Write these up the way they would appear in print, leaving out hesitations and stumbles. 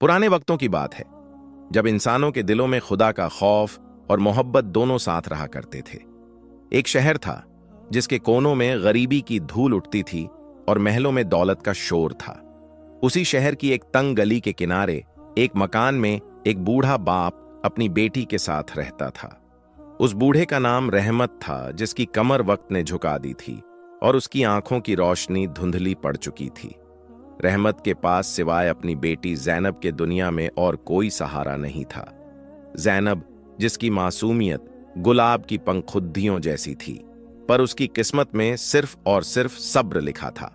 पुराने वक्तों की बात है, जब इंसानों के दिलों में खुदा का खौफ और मोहब्बत दोनों साथ रहा करते थे। एक शहर था जिसके कोनों में गरीबी की धूल उठती थी और महलों में दौलत का शोर था। उसी शहर की एक तंग गली के किनारे एक मकान में एक बूढ़ा बाप अपनी बेटी के साथ रहता था। उस बूढ़े का नाम रहमत था, जिसकी कमर वक्त ने झुका दी थी और उसकी आंखों की रोशनी धुंधली पड़ चुकी थी। रहमत के पास सिवाय अपनी बेटी जैनब के दुनिया में और कोई सहारा नहीं था। जैनब, जिसकी मासूमियत गुलाब की पंखुद्दियों जैसी थी, पर उसकी किस्मत में सिर्फ और सिर्फ सब्र लिखा था।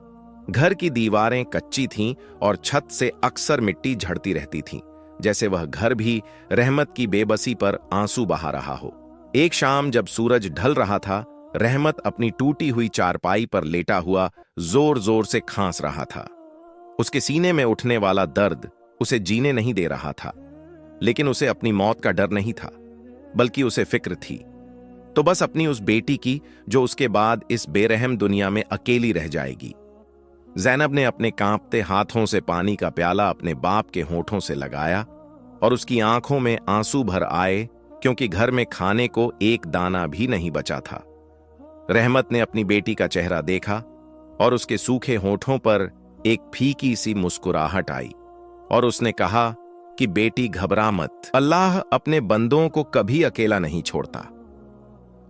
घर की दीवारें कच्ची थीं और छत से अक्सर मिट्टी झड़ती रहती थीं, जैसे वह घर भी रहमत की बेबसी पर आंसू बहा रहा हो। एक शाम जब सूरज ढल रहा था, रहमत अपनी टूटी हुई चारपाई पर लेटा हुआ जोर जोर से खांस रहा था। उसके सीने में उठने वाला दर्द उसे जीने नहीं दे रहा था, लेकिन उसे अपनी मौत का डर नहीं था, बल्कि उसे फिक्र थी तो बस अपनी उस बेटी की जो उसके बाद इस बेरहम दुनिया में अकेली रह जाएगी। जैनब ने अपने कांपते हाथों से पानी का प्याला अपने बाप के होठों से लगाया और उसकी आंखों में आंसू भर आए, क्योंकि घर में खाने को एक दाना भी नहीं बचा था। रहमत ने अपनी बेटी का चेहरा देखा और उसके सूखे होठों पर एक फीकी सी मुस्कुराहट आई और उसने कहा कि बेटी घबरा मत, अल्लाह अपने बंदों को कभी अकेला नहीं छोड़ता।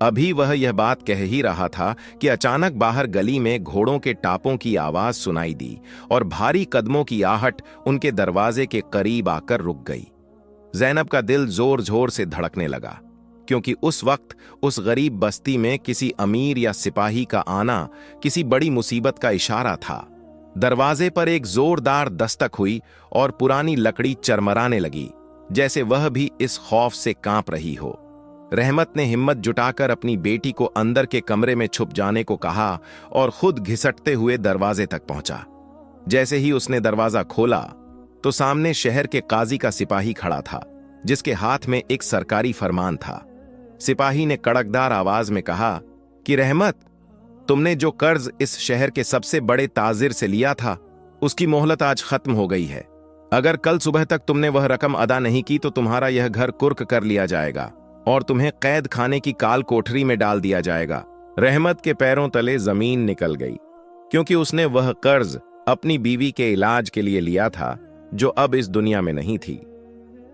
अभी वह यह बात कह ही रहा था कि अचानक बाहर गली में घोड़ों के टापों की आवाज सुनाई दी और भारी कदमों की आहट उनके दरवाजे के करीब आकर रुक गई। जैनब का दिल जोर जोर से धड़कने लगा, क्योंकि उस वक्त उस गरीब बस्ती में किसी अमीर या सिपाही का आना किसी बड़ी मुसीबत का इशारा था। दरवाजे पर एक जोरदार दस्तक हुई और पुरानी लकड़ी चरमराने लगी, जैसे वह भी इस खौफ से कांप रही हो। रहमत ने हिम्मत जुटाकर अपनी बेटी को अंदर के कमरे में छुप जाने को कहा और खुद घिसटते हुए दरवाजे तक पहुंचा। जैसे ही उसने दरवाजा खोला तो सामने शहर के काजी का सिपाही खड़ा था, जिसके हाथ में एक सरकारी फरमान था। सिपाही ने कड़कदार आवाज में कहा कि रहमत, तुमने जो कर्ज इस शहर के सबसे बड़े ताजिर से लिया था, उसकी मोहलत आज खत्म हो गई है। अगर कल सुबह तक तुमने वह रकम अदा नहीं की तो तुम्हारा यह घर कुर्क कर लिया जाएगा और तुम्हें कैद खाने की काल कोठरी में डाल दिया जाएगा। रहमत के पैरों तले जमीन निकल गई, क्योंकि उसने वह कर्ज अपनी बीवी के इलाज के लिए लिया था, जो अब इस दुनिया में नहीं थी।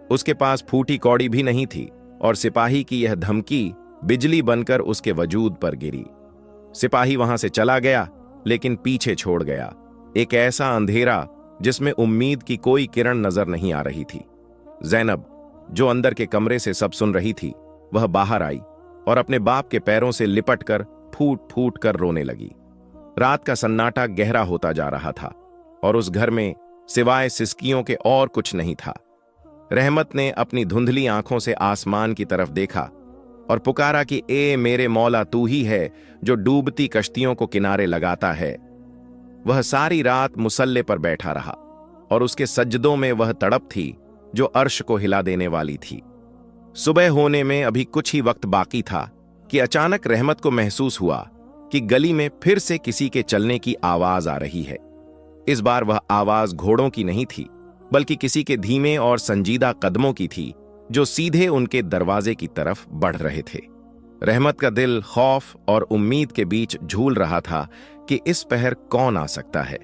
उसके पास फूटी कौड़ी भी नहीं थी और सिपाही की यह धमकी बिजली बनकर उसके वजूद पर गिरी। सिपाही वहां से चला गया, लेकिन पीछे छोड़ गया एक ऐसा अंधेरा जिसमें उम्मीद की कोई किरण नजर नहीं आ रही थी। जैनब, जो अंदर के कमरे से सब सुन रही थी, वह बाहर आई और अपने बाप के पैरों से लिपटकर फूट फूट कर रोने लगी। रात का सन्नाटा गहरा होता जा रहा था और उस घर में सिवाय सिसकियों के और कुछ नहीं था। रहमत ने अपनी धुंधली आंखों से आसमान की तरफ देखा और पुकारा कि ए मेरे मौला, तू ही है जो डूबती कश्तियों को किनारे लगाता है। वह सारी रात मुसल्ले पर बैठा रहा और उसके सज्जदों में वह तड़प थी जो अर्श को हिला देने वाली थी। सुबह होने में अभी कुछ ही वक्त बाकी था कि अचानक रहमत को महसूस हुआ कि गली में फिर से किसी के चलने की आवाज आ रही है। इस बार वह आवाज घोड़ों की नहीं थी, बल्कि किसी के धीमे और संजीदा कदमों की थी, जो सीधे उनके दरवाजे की तरफ बढ़ रहे थे। रहमत का दिल खौफ और उम्मीद के बीच झूल रहा था कि इस पहर कौन आ सकता है।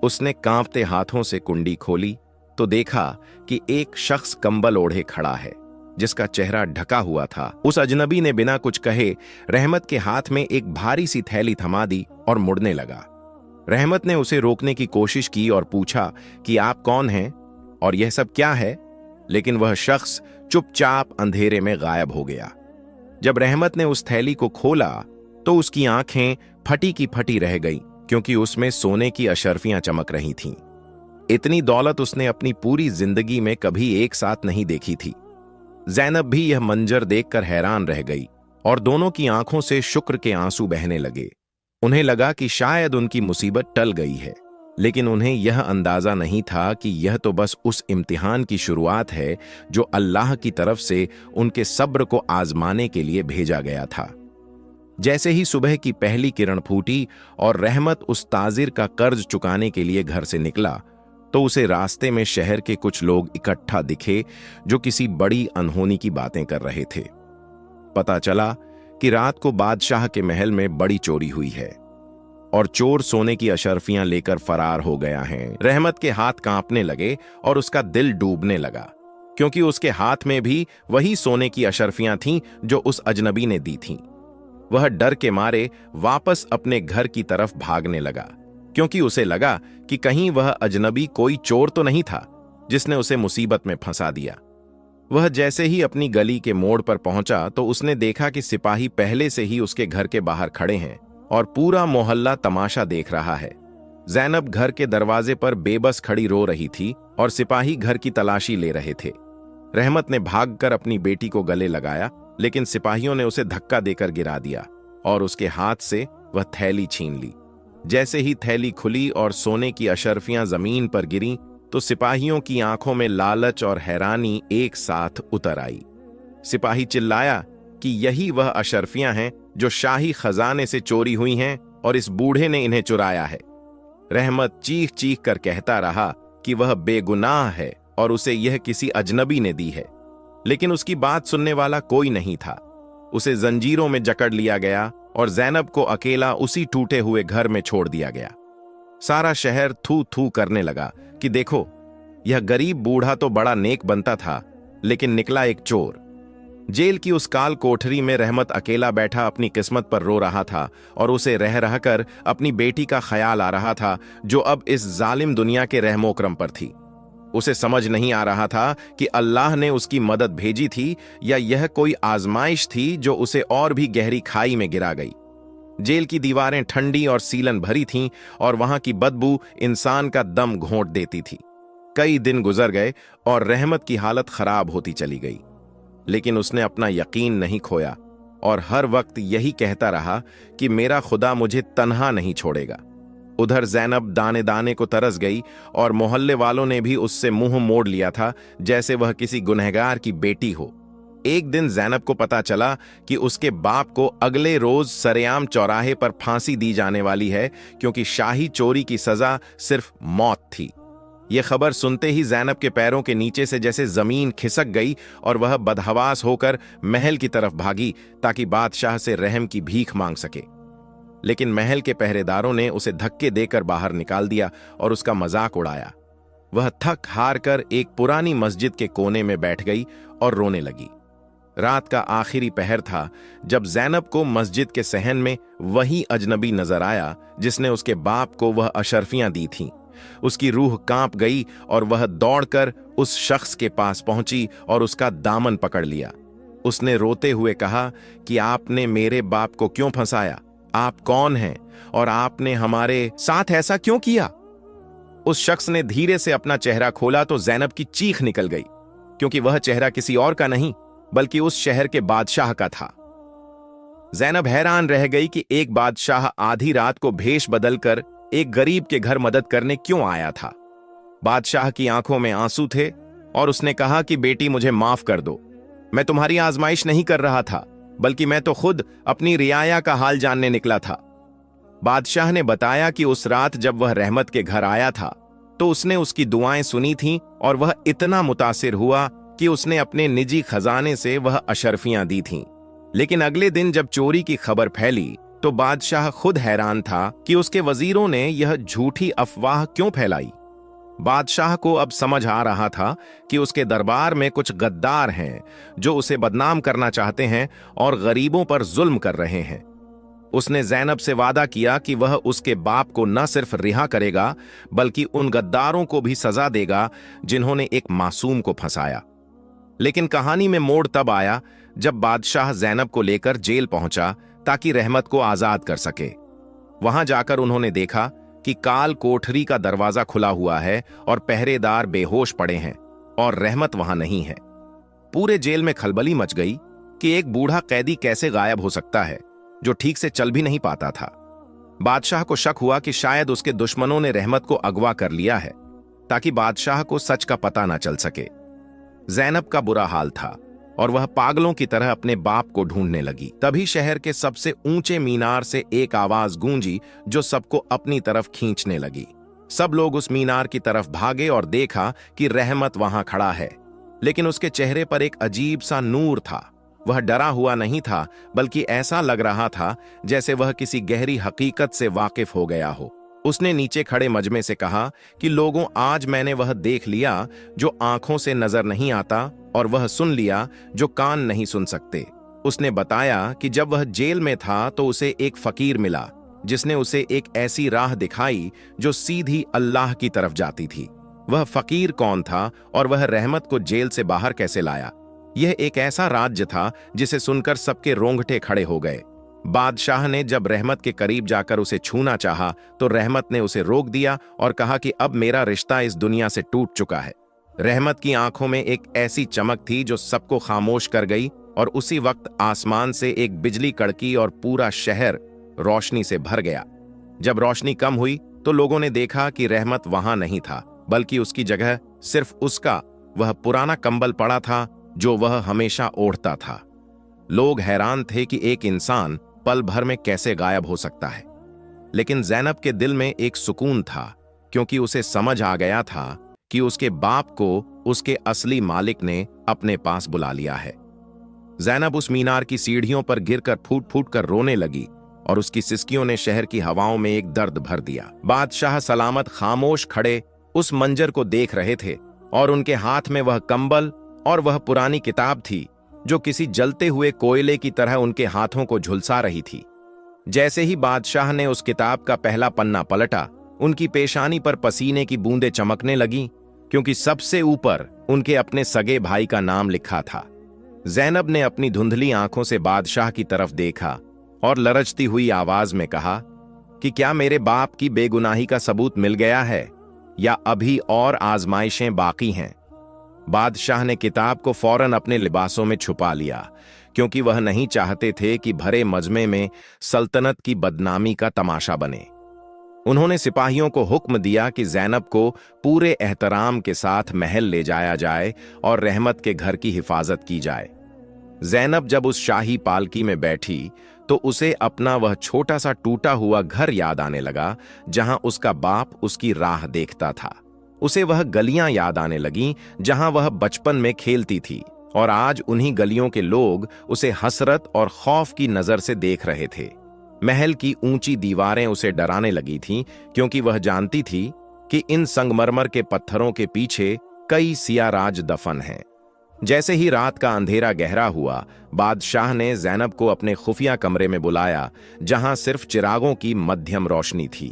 उसने कांपते हाथों से कुंडी खोली तो देखा कि एक शख्स कंबल ओढ़े खड़ा है, जिसका चेहरा ढका हुआ था। उस अजनबी ने बिना कुछ कहे रहमत के हाथ में एक भारी सी थैली थमा दी और मुड़ने लगा। रहमत ने उसे रोकने की कोशिश की और पूछा कि आप कौन हैं और यह सब क्या है, लेकिन वह शख्स चुपचाप अंधेरे में गायब हो गया। जब रहमत ने उस थैली को खोला तो उसकी आंखें फटी की फटी रह गईं, क्योंकि उसमें सोने की अशर्फियां चमक रही थीं। इतनी दौलत उसने अपनी पूरी जिंदगी में कभी एक साथ नहीं देखी थी। जैनब भी यह मंजर देखकर हैरान रह गई और दोनों की आंखों से शुक्र के आंसू बहने लगे। उन्हें लगा कि शायद उनकी मुसीबत टल गई है, लेकिन उन्हें यह अंदाजा नहीं था कि यह तो बस उस इम्तिहान की शुरुआत है जो अल्लाह की तरफ से उनके सब्र को आजमाने के लिए भेजा गया था। जैसे ही सुबह की पहली किरण फूटी और रहमत उस ताजिर का कर्ज चुकाने के लिए घर से निकला, तो उसे रास्ते में शहर के कुछ लोग इकट्ठा दिखे जो किसी बड़ी अनहोनी की बातें कर रहे थे। पता चला कि रात को बादशाह के महल में बड़ी चोरी हुई है और चोर सोने की अशर्फियां लेकर फरार हो गया है। रहमत के हाथ कांपने लगे और उसका दिल डूबने लगा, क्योंकि उसके हाथ में भी वही सोने की अशर्फियां थीं जो उस अजनबी ने दी थीं। वह डर के मारे वापस अपने घर की तरफ भागने लगा, क्योंकि उसे लगा कि कहीं वह अजनबी कोई चोर तो नहीं था जिसने उसे मुसीबत में फंसा दिया। वह जैसे ही अपनी गली के मोड़ पर पहुंचा तो उसने देखा कि सिपाही पहले से ही उसके घर के बाहर खड़े हैं और पूरा मोहल्ला तमाशा देख रहा है। ज़ैनब घर के दरवाजे पर बेबस खड़ी रो रही थी और सिपाही घर की तलाशी ले रहे थे। रहमत ने भागकर अपनी बेटी को गले लगाया, लेकिन सिपाहियों ने उसे धक्का देकर गिरा दिया और उसके हाथ से वह थैली छीन ली। जैसे ही थैली खुली और सोने की अशर्फियां जमीन पर गिरीं, तो सिपाहियों की आंखों में लालच और हैरानी एक साथ उतर आई। सिपाही चिल्लाया कि यही वह अशर्फियां हैं जो शाही खजाने से चोरी हुई हैं और इस बूढ़े ने इन्हें चुराया है। रहमत चीख चीख कर कहता रहा कि वह बेगुनाह है और उसे यह किसी अजनबी ने दी है, लेकिन उसकी बात सुनने वाला कोई नहीं था। उसे जंजीरों में जकड़ लिया गया और ज़ैनब को अकेला उसी टूटे हुए घर में छोड़ दिया गया। सारा शहर थू थू करने लगा कि देखो, यह गरीब बूढ़ा तो बड़ा नेक बनता था, लेकिन निकला एक चोर। जेल की उस काल कोठरी में रहमत अकेला बैठा अपनी किस्मत पर रो रहा था और उसे रह रहकर अपनी बेटी का ख्याल आ रहा था, जो अब इस जालिम दुनिया के रहमोकरम पर थी। उसे समझ नहीं आ रहा था कि अल्लाह ने उसकी मदद भेजी थी या यह कोई आजमाइश थी जो उसे और भी गहरी खाई में गिरा गई। जेल की दीवारें ठंडी और सीलन भरी थीं और वहां की बदबू इंसान का दम घोंट देती थी। कई दिन गुजर गए और रहमत की हालत खराब होती चली गई, लेकिन उसने अपना यकीन नहीं खोया और हर वक्त यही कहता रहा कि मेरा खुदा मुझे तन्हा नहीं छोड़ेगा। उधर ज़ैनब दाने दाने को तरस गई और मोहल्ले वालों ने भी उससे मुंह मोड़ लिया था, जैसे वह किसी गुनहगार की बेटी हो। एक दिन ज़ैनब को पता चला कि उसके बाप को अगले रोज सरेआम चौराहे पर फांसी दी जाने वाली है, क्योंकि शाही चोरी की सजा सिर्फ मौत थी। यह खबर सुनते ही ज़ैनब के पैरों के नीचे से जैसे जमीन खिसक गई और वह बदहवास होकर महल की तरफ भागी ताकि बादशाह से रहम की भीख मांग सके। लेकिन महल के पहरेदारों ने उसे धक्के देकर बाहर निकाल दिया और उसका मजाक उड़ाया। वह थक हार कर एक पुरानी मस्जिद के कोने में बैठ गई और रोने लगी। रात का आखिरी पहर था जब ज़ैनब को मस्जिद के सहन में वही अजनबी नजर आया जिसने उसके बाप को वह अशर्फियां दी थीं। उसकी रूह कांप गई और वह दौड़कर उस शख्स के पास पहुंची और उसका दामन पकड़ लिया। उसने रोते हुए कहा कि आपने मेरे बाप को क्यों फंसाया? आप कौन हैं और आपने हमारे साथ ऐसा क्यों किया? उस शख्स ने धीरे से अपना चेहरा खोला तो ज़ैनब की चीख निकल गई, क्योंकि वह चेहरा किसी और का नहीं बल्कि उस शहर के बादशाह का था। ज़ैनब हैरान रह गई कि एक बादशाह आधी रात को भेष बदलकर एक गरीब के घर मदद करने क्यों आया था। बादशाह की आंखों में आंसू थे और उसने कहा कि बेटी, मुझे माफ कर दो। मैं तुम्हारी आजमाइश नहीं कर रहा था, बल्कि मैं तो खुद अपनी रियाया का हाल जानने निकला था। बादशाह ने बताया कि उस रात जब वह रहमत के घर आया था तो उसने उसकी दुआएं सुनी थीं और वह इतना मुतासिर हुआ कि उसने अपने निजी खजाने से वह अशर्फियां दी थीं। लेकिन अगले दिन जब चोरी की खबर फैली तो बादशाह खुद हैरान था कि उसके वजीरों ने यह झूठी अफवाह क्यों फैलाई। बादशाह को अब समझ आ रहा था कि उसके दरबार में कुछ गद्दार हैं जो उसे बदनाम करना चाहते हैं और गरीबों पर जुल्म कर रहे हैं। उसने ज़ैनब से वादा किया कि वह उसके बाप को न सिर्फ रिहा करेगा बल्कि उन गद्दारों को भी सजा देगा जिन्होंने एक मासूम को फंसाया। लेकिन कहानी में मोड़ तब आया जब बादशाह ज़ैनब को लेकर जेल पहुंचा ताकि रहमत को आजाद कर सके। वहां जाकर उन्होंने देखा कि काल कोठरी का दरवाजा खुला हुआ है और पहरेदार बेहोश पड़े हैं और रहमत वहां नहीं है। पूरे जेल में खलबली मच गई कि एक बूढ़ा कैदी कैसे गायब हो सकता है जो ठीक से चल भी नहीं पाता था। बादशाह को शक हुआ कि शायद उसके दुश्मनों ने रहमत को अगवा कर लिया है ताकि बादशाह को सच का पता न चल सके। ज़ैनब का बुरा हाल था और वह पागलों की तरह अपने बाप को ढूंढने लगी। तभी शहर के सबसे ऊंचे मीनार से एक आवाज गूंजी जो सबको अपनी तरफ खींचने लगी। सब लोग उस मीनार की तरफ भागे और देखा कि रहमत वहां खड़ा है, लेकिन उसके चेहरे पर एक अजीब सा नूर था। वह डरा हुआ नहीं था, बल्कि ऐसा लग रहा था जैसे वह किसी गहरी हकीकत से वाकिफ हो गया हो। उसने नीचे खड़े मजमे से कहा कि लोगों, आज मैंने वह देख लिया जो आंखों से नजर नहीं आता, और वह सुन लिया जो कान नहीं सुन सकते। उसने बताया कि जब वह जेल में था तो उसे एक फकीर मिला, जिसने उसे एक ऐसी राह दिखाई जो सीधी अल्लाह की तरफ जाती थी। वह फकीर कौन था और वह रहमत को जेल से बाहर कैसे लाया? यह एक ऐसा राज्य था जिसे सुनकर सबके रोंगटे खड़े हो गए। बादशाह ने जब रहमत के करीब जाकर उसे छूना चाहा तो रहमत ने उसे रोक दिया और कहा कि अब मेरा रिश्ता इस दुनिया से टूट चुका है। रहमत की आंखों में एक ऐसी चमक थी जो सबको खामोश कर गई, और उसी वक्त आसमान से एक बिजली कड़की और पूरा शहर रोशनी से भर गया। जब रोशनी कम हुई तो लोगों ने देखा कि रहमत वहां नहीं था, बल्कि उसकी जगह सिर्फ उसका वह पुराना कंबल पड़ा था जो वह हमेशा ओढ़ता था। लोग हैरान थे कि एक इंसान पल भर में कैसे गायब हो सकता है, लेकिन ज़ैनब के दिल में एक सुकून था, क्योंकि उसे समझ आ गया था कि उसके बाप को उसके असली मालिक ने अपने पास बुला लिया है। ज़ैनब उस मीनार की सीढ़ियों पर गिरकर फूट फूट कर रोने लगी, और उसकी सिसकियों ने शहर की हवाओं में एक दर्द भर दिया। बादशाह सलामत खामोश खड़े उस मंजर को देख रहे थे, और उनके हाथ में वह कंबल और वह पुरानी किताब थी जो किसी जलते हुए कोयले की तरह उनके हाथों को झुलसा रही थी। जैसे ही बादशाह ने उस किताब का पहला पन्ना पलटा, उनकी पेशानी पर पसीने की बूंदें चमकने लगीं, क्योंकि सबसे ऊपर उनके अपने सगे भाई का नाम लिखा था। ज़ैनब ने अपनी धुंधली आंखों से बादशाह की तरफ देखा और लरजती हुई आवाज में कहा कि क्या मेरे बाप की बेगुनाही का सबूत मिल गया है, या अभी और आजमाइशें बाकी हैं? बादशाह ने किताब को फौरन अपने लिबासों में छुपा लिया, क्योंकि वह नहीं चाहते थे कि भरे मजमे में सल्तनत की बदनामी का तमाशा बने। उन्होंने सिपाहियों को हुक्म दिया कि ज़ैनब को पूरे एहतराम के साथ महल ले जाया जाए और रहमत के घर की हिफाजत की जाए। ज़ैनब जब उस शाही पालकी में बैठी तो उसे अपना वह छोटा सा टूटा हुआ घर याद आने लगा, जहां उसका बाप उसकी राह देखता था। उसे वह गलियां याद आने लगीं जहां वह बचपन में खेलती थी, और आज उन्हीं गलियों के लोग उसे हसरत और खौफ की नजर से देख रहे थे। महल की ऊंची दीवारें उसे डराने लगी थीं, क्योंकि वह जानती थी कि इन संगमरमर के पत्थरों के पीछे कई सियाराज दफन हैं। जैसे ही रात का अंधेरा गहरा हुआ, बादशाह ने ज़ैनब को अपने खुफिया कमरे में बुलाया, जहां सिर्फ चिरागों की मध्यम रोशनी थी।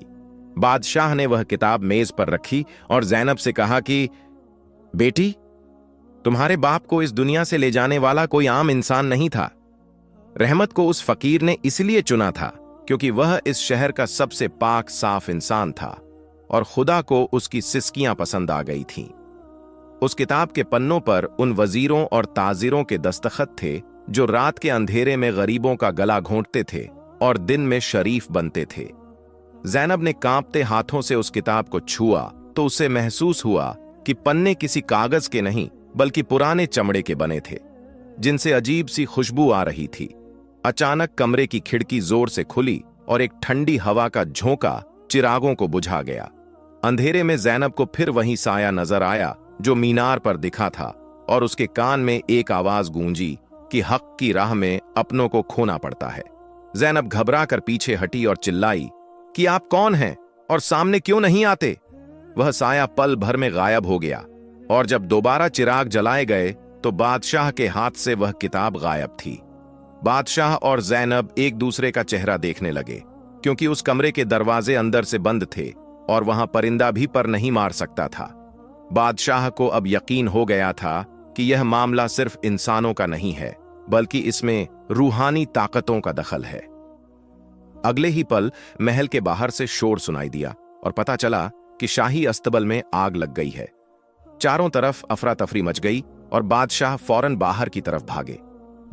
बादशाह ने वह किताब मेज पर रखी और ज़ैनब से कहा कि बेटी, तुम्हारे बाप को इस दुनिया से ले जाने वाला कोई आम इंसान नहीं था। रहमत को उस फकीर ने इसलिए चुना था क्योंकि वह इस शहर का सबसे पाक साफ इंसान था, और खुदा को उसकी सिसकियां पसंद आ गई थीं। उस किताब के पन्नों पर उन वजीरों और ताजिरों के दस्तखत थे जो रात के अंधेरे में गरीबों का गला घोंटते थे और दिन में शरीफ बनते थे। ज़ैनब ने कांपते हाथों से उस किताब को छुआ तो उसे महसूस हुआ कि पन्ने किसी कागज के नहीं बल्कि पुराने चमड़े के बने थे, जिनसे अजीब सी खुशबू आ रही थी। अचानक कमरे की खिड़की जोर से खुली और एक ठंडी हवा का झोंका चिरागों को बुझा गया। अंधेरे में ज़ैनब को फिर वही साया नजर आया जो मीनार पर दिखा था, और उसके कान में एक आवाज गूंजी कि हक की राह में अपनों को खोना पड़ता है। ज़ैनब घबरा कर पीछे हटी और चिल्लाई कि आप कौन हैं और सामने क्यों नहीं आते? वह साया पल भर में गायब हो गया, और जब दोबारा चिराग जलाए गए तो बादशाह के हाथ से वह किताब गायब थी। बादशाह और ज़ैनब एक दूसरे का चेहरा देखने लगे, क्योंकि उस कमरे के दरवाजे अंदर से बंद थे और वहां परिंदा भी पर नहीं मार सकता था। बादशाह को अब यकीन हो गया था कि यह मामला सिर्फ इंसानों का नहीं है, बल्कि इसमें रूहानी ताकतों का दखल है। अगले ही पल महल के बाहर से शोर सुनाई दिया और पता चला कि शाही अस्तबल में आग लग गई है। चारों तरफ अफरा तफरी मच गई और बादशाह फौरन बाहर की तरफ भागे,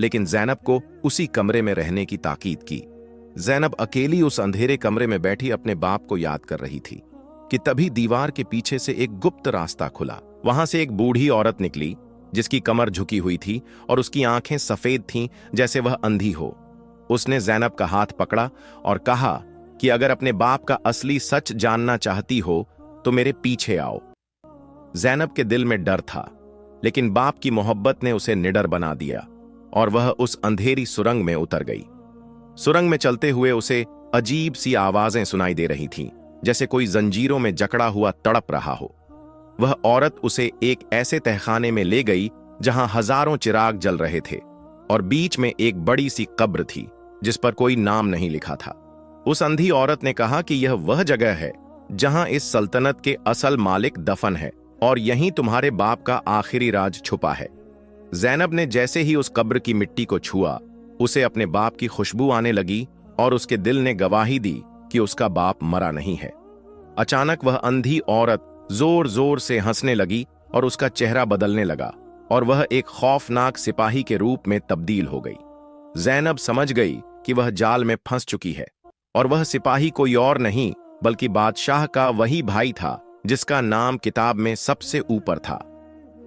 लेकिन ज़ैनब को उसी कमरे में रहने की ताकीद की। ज़ैनब अकेली उस अंधेरे कमरे में बैठी अपने बाप को याद कर रही थी कि तभी दीवार के पीछे से एक गुप्त रास्ता खुला। वहां से एक बूढ़ी औरत निकली, जिसकी कमर झुकी हुई थी और उसकी आंखें सफेद थीं जैसे वह अंधी हो। उसने ज़ैनब का हाथ पकड़ा और कहा कि अगर अपने बाप का असली सच जानना चाहती हो तो मेरे पीछे आओ। जैनब के दिल में डर था, लेकिन बाप की मोहब्बत ने उसे निडर बना दिया और वह उस अंधेरी सुरंग में उतर गई। सुरंग में चलते हुए उसे अजीब सी आवाजें सुनाई दे रही थीं, जैसे कोई जंजीरों में जकड़ा हुआ तड़प रहा हो। वह औरत उसे एक ऐसे तहखाने में ले गई जहां हजारों चिराग जल रहे थे और बीच में एक बड़ी सी कब्र थी जिस पर कोई नाम नहीं लिखा था। उस अंधी औरत ने कहा कि यह वह जगह है जहां इस सल्तनत के असल मालिक दफन है और यहीं तुम्हारे बाप का आखिरी राज छुपा है। जैनब ने जैसे ही उस कब्र की मिट्टी को छुआ, उसे अपने बाप की खुशबू आने लगी और उसके दिल ने गवाही दी कि उसका बाप मरा नहीं है। अचानक वह अंधी औरत जोर जोर से हंसने लगी और उसका चेहरा बदलने लगा और वह एक खौफनाक सिपाही के रूप में तब्दील हो गई। जैनब समझ गई कि वह जाल में फंस चुकी है और वह सिपाही कोई और नहीं बल्कि बादशाह का वही भाई था जिसका नाम किताब में सबसे ऊपर था।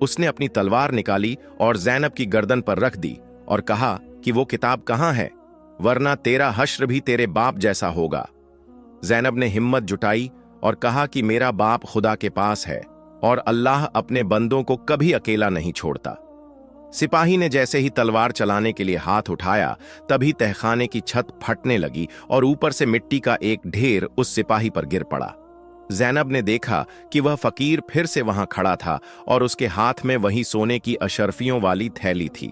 उसने अपनी तलवार निकाली और जैनब की गर्दन पर रख दी और कहा कि वो किताब कहाँ है, वरना तेरा हश्र भी तेरे बाप जैसा होगा। जैनब ने हिम्मत जुटाई और कहा कि मेरा बाप खुदा के पास है और अल्लाह अपने बंदों को कभी अकेला नहीं छोड़ता। सिपाही ने जैसे ही तलवार चलाने के लिए हाथ उठाया, तभी तहखाने की छत फटने लगी और ऊपर से मिट्टी का एक ढेर उस सिपाही पर गिर पड़ा। जैनब ने देखा कि वह फकीर फिर से वहां खड़ा था और उसके हाथ में वही सोने की अशर्फियों वाली थैली थी।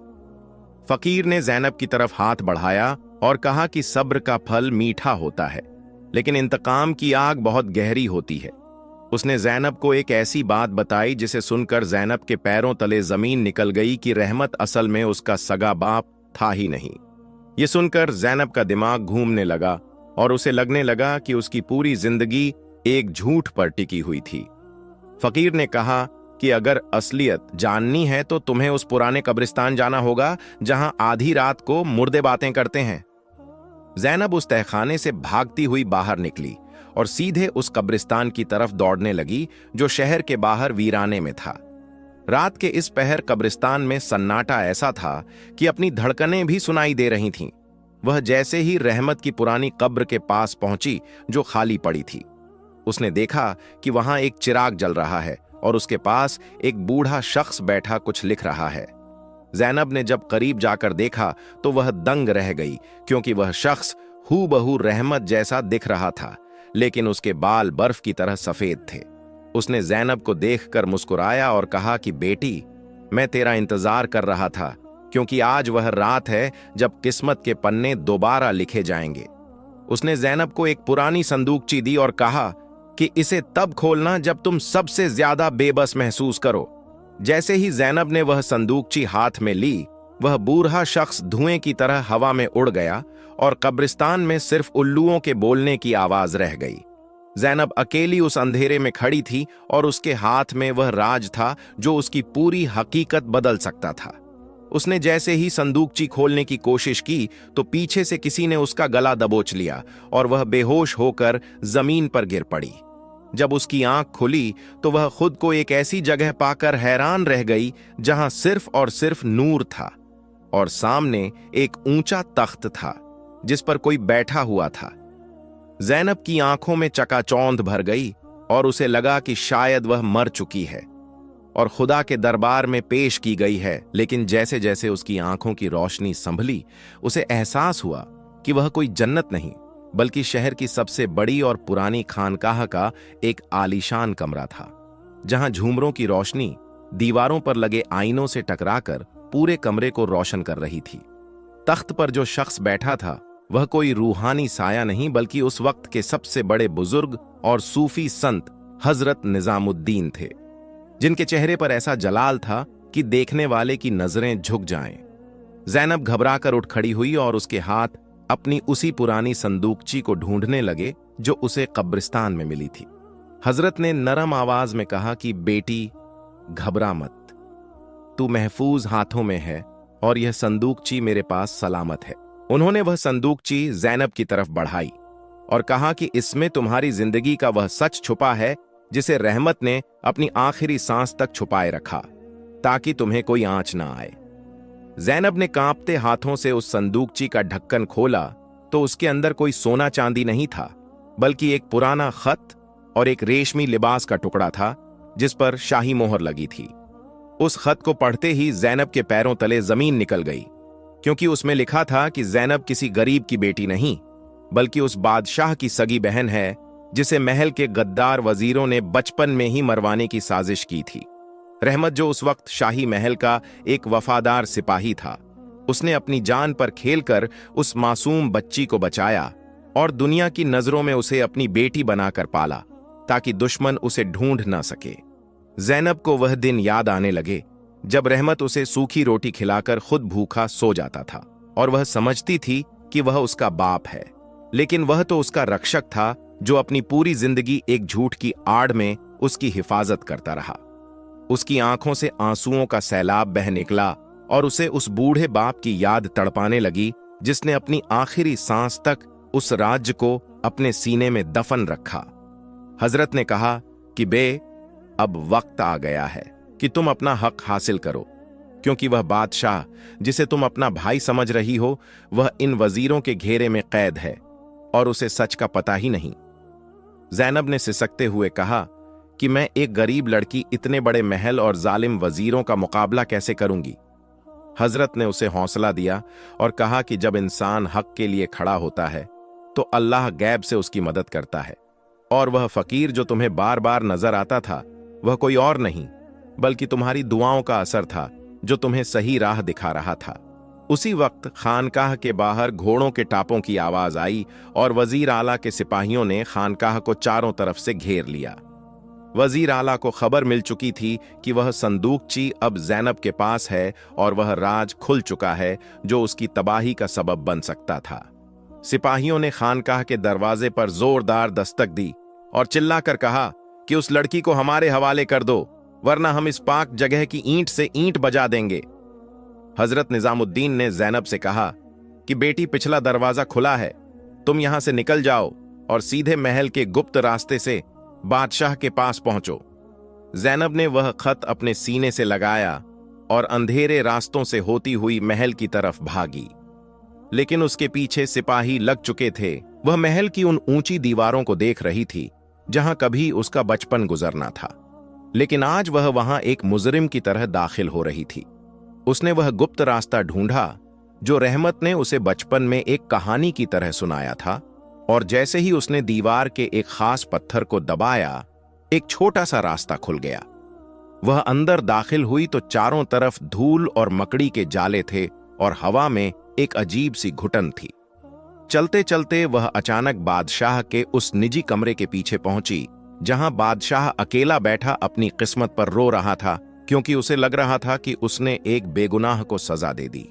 फकीर ने जैनब की तरफ हाथ बढ़ाया और कहा कि सब्र का फल मीठा होता है, लेकिन इंतकाम की आग बहुत गहरी होती है। उसने जैनब को एक ऐसी बात बताई जिसे सुनकर जैनब के पैरों तले जमीन निकल गई कि रहमत असल में उसका सगा बाप था ही नहीं। ये सुनकर जैनब का दिमाग घूमने लगा और उसे लगने लगा कि उसकी पूरी जिंदगी एक झूठ पर टिकी हुई थी। फकीर ने कहा कि अगर असलियत जाननी है तो तुम्हें उस पुराने कब्रिस्तान जाना होगा जहां आधी रात को मुर्दे बातें करते हैं। जैनब उस तहखाने से भागती हुई बाहर निकली और सीधे उस कब्रिस्तान की तरफ दौड़ने लगी जो शहर के बाहर वीराने में था। रात के इस पहर कब्रिस्तान में सन्नाटा ऐसा था कि अपनी धड़कनें भी सुनाई दे रही थीं। वह जैसे ही रहमत की पुरानी कब्र के पास पहुंची जो खाली पड़ी थी, उसने देखा कि वहां एक चिराग जल रहा है और उसके पास एक बूढ़ा शख्स बैठा कुछ लिख रहा है। जैनब ने जब करीब जाकर देखा तो वह दंग रह गई, क्योंकि वह शख्स हूबहू रहमत जैसा दिख रहा था, लेकिन उसके बाल बर्फ की तरह सफेद थे। उसने जैनब को देखकर मुस्कुराया और कहा कि बेटी, मैं तेरा इंतजार कर रहा था, क्योंकि आज वह रात है जब किस्मत के पन्ने दोबारा लिखे जाएंगे। उसने जैनब को एक पुरानी संदूकची दी और कहा कि इसे तब खोलना जब तुम सबसे ज्यादा बेबस महसूस करो। जैसे ही जैनब ने वह संदूकची हाथ में ली, वह बूढ़ा शख्स धुएं की तरह हवा में उड़ गया और कब्रिस्तान में सिर्फ उल्लुओं के बोलने की आवाज रह गई। जैनब अकेली उस अंधेरे में खड़ी थी और उसके हाथ में वह राज था जो उसकी पूरी हकीकत बदल सकता था। उसने जैसे ही संदूकची खोलने की कोशिश की तो पीछे से किसी ने उसका गला दबोच लिया और वह बेहोश होकर जमीन पर गिर पड़ी। जब उसकी आंख खुली तो वह खुद को एक ऐसी जगह पाकर हैरान रह गई जहां सिर्फ और सिर्फ नूर था और सामने एक ऊंचा तख्त था जिस पर कोई बैठा हुआ था। जैनब की आंखों में चकाचौंध भर गई और उसे लगा कि शायद वह मर चुकी है और खुदा के दरबार में पेश की गई है। लेकिन जैसे जैसे उसकी आंखों की रोशनी संभली, उसे एहसास हुआ कि वह कोई जन्नत नहीं बल्कि शहर की सबसे बड़ी और पुरानी खानकाह का एक आलीशान कमरा था, जहां झूमरों की रोशनी दीवारों पर लगे आईनों से टकराकर पूरे कमरे को रोशन कर रही थी। तख्त पर जो शख्स बैठा था वह कोई रूहानी साया नहीं बल्कि उस वक्त के सबसे बड़े बुजुर्ग और सूफी संत हजरत निजामुद्दीन थे, जिनके चेहरे पर ऐसा जलाल था कि देखने वाले की नजरें झुक जाएं। जैनब घबराकर उठ खड़ी हुई और उसके हाथ अपनी उसी पुरानी संदूकची को ढूंढने लगे जो उसे कब्रिस्तान में मिली थी। हजरत ने नरम आवाज में कहा कि बेटी, घबरा मत, तू महफूज हाथों में है और यह संदूकची मेरे पास सलामत है। उन्होंने वह संदूकची जैनब की तरफ बढ़ाई और कहा कि इसमें तुम्हारी जिंदगी का वह सच छुपा है जिसे रहमत ने अपनी आखिरी सांस तक छुपाए रखा, ताकि तुम्हें कोई आंच ना आए। जैनब ने कांपते हाथों से उस संदूकची का ढक्कन खोला तो उसके अंदर कोई सोना चांदी नहीं था, बल्कि एक पुराना खत और एक रेशमी लिबास का टुकड़ा था जिस पर शाही मोहर लगी थी। उस खत को पढ़ते ही जैनब के पैरों तले जमीन निकल गई, क्योंकि उसमें लिखा था कि जैनब किसी गरीब की बेटी नहीं, बल्कि उस बादशाह की सगी बहन है जिसे महल के गद्दार वजीरों ने बचपन में ही मरवाने की साजिश की थी। रहमत, जो उस वक्त शाही महल का एक वफादार सिपाही था, उसने अपनी जान पर खेलकर उस मासूम बच्ची को बचाया और दुनिया की नजरों में उसे अपनी बेटी बनाकर पाला ताकि दुश्मन उसे ढूंढ ना सके। जैनब को वह दिन याद आने लगे जब रहमत उसे सूखी रोटी खिलाकर खुद भूखा सो जाता था और वह समझती थी कि वह उसका बाप है, लेकिन वह तो उसका रक्षक था जो अपनी पूरी जिंदगी एक झूठ की आड़ में उसकी हिफाजत करता रहा। उसकी आंखों से आंसुओं का सैलाब बह निकला और उसे उस बूढ़े बाप की याद तड़पाने लगी जिसने अपनी आखिरी सांस तक उस राज्य को अपने सीने में दफन रखा। हजरत ने कहा कि बे, अब वक्त आ गया है कि तुम अपना हक हासिल करो, क्योंकि वह बादशाह जिसे तुम अपना भाई समझ रही हो, वह इन वजीरों के घेरे में कैद है और उसे सच का पता ही नहीं। जैनब ने सिसकते हुए कहा कि मैं एक गरीब लड़की इतने बड़े महल और जालिम वजीरों का मुकाबला कैसे करूंगी। हजरत ने उसे हौसला दिया और कहा कि जब इंसान हक के लिए खड़ा होता है तो अल्लाह गैब से उसकी मदद करता है, और वह फकीर जो तुम्हें बार बार नजर आता था वह कोई और नहीं बल्कि तुम्हारी दुआओं का असर था जो तुम्हें सही राह दिखा रहा था। उसी वक्त खानकाह के बाहर घोड़ों के टापों की आवाज आई और वजीर आला के सिपाहियों ने खानकाह को चारों तरफ से घेर लिया। वजीर आला को खबर मिल चुकी थी कि वह संदूकची अब जैनब के पास है और वह राज खुल चुका है जो उसकी तबाही का सबब बन सकता था। सिपाहियों ने खानकाह के दरवाजे पर जोरदार दस्तक दी और चिल्लाकर कहा कि उस लड़की को हमारे हवाले कर दो, वरना हम इस पाक जगह की ईंट से ईंट बजा देंगे। हजरत निजामुद्दीन ने जैनब से कहा कि बेटी, पिछला दरवाजा खुला है, तुम यहां से निकल जाओ और सीधे महल के गुप्त रास्ते से बादशाह के पास पहुंचो। जैनब ने वह खत अपने सीने से लगाया और अंधेरे रास्तों से होती हुई महल की तरफ भागी, लेकिन उसके पीछे सिपाही लग चुके थे। वह महल की उन ऊंची दीवारों को देख रही थी जहां कभी उसका बचपन गुजरना था, लेकिन आज वह वहां एक मुजरिम की तरह दाखिल हो रही थी। उसने वह गुप्त रास्ता ढूंढा जो रहमत ने उसे बचपन में एक कहानी की तरह सुनाया था, और जैसे ही उसने दीवार के एक खास पत्थर को दबाया, एक छोटा सा रास्ता खुल गया। वह अंदर दाखिल हुई तो चारों तरफ धूल और मकड़ी के जाले थे और हवा में एक अजीब सी घुटन थी। चलते चलते वह अचानक बादशाह के उस निजी कमरे के पीछे पहुंची जहां बादशाह अकेला बैठा अपनी किस्मत पर रो रहा था, क्योंकि उसे लग रहा था कि उसने एक बेगुनाह को सजा दे दी।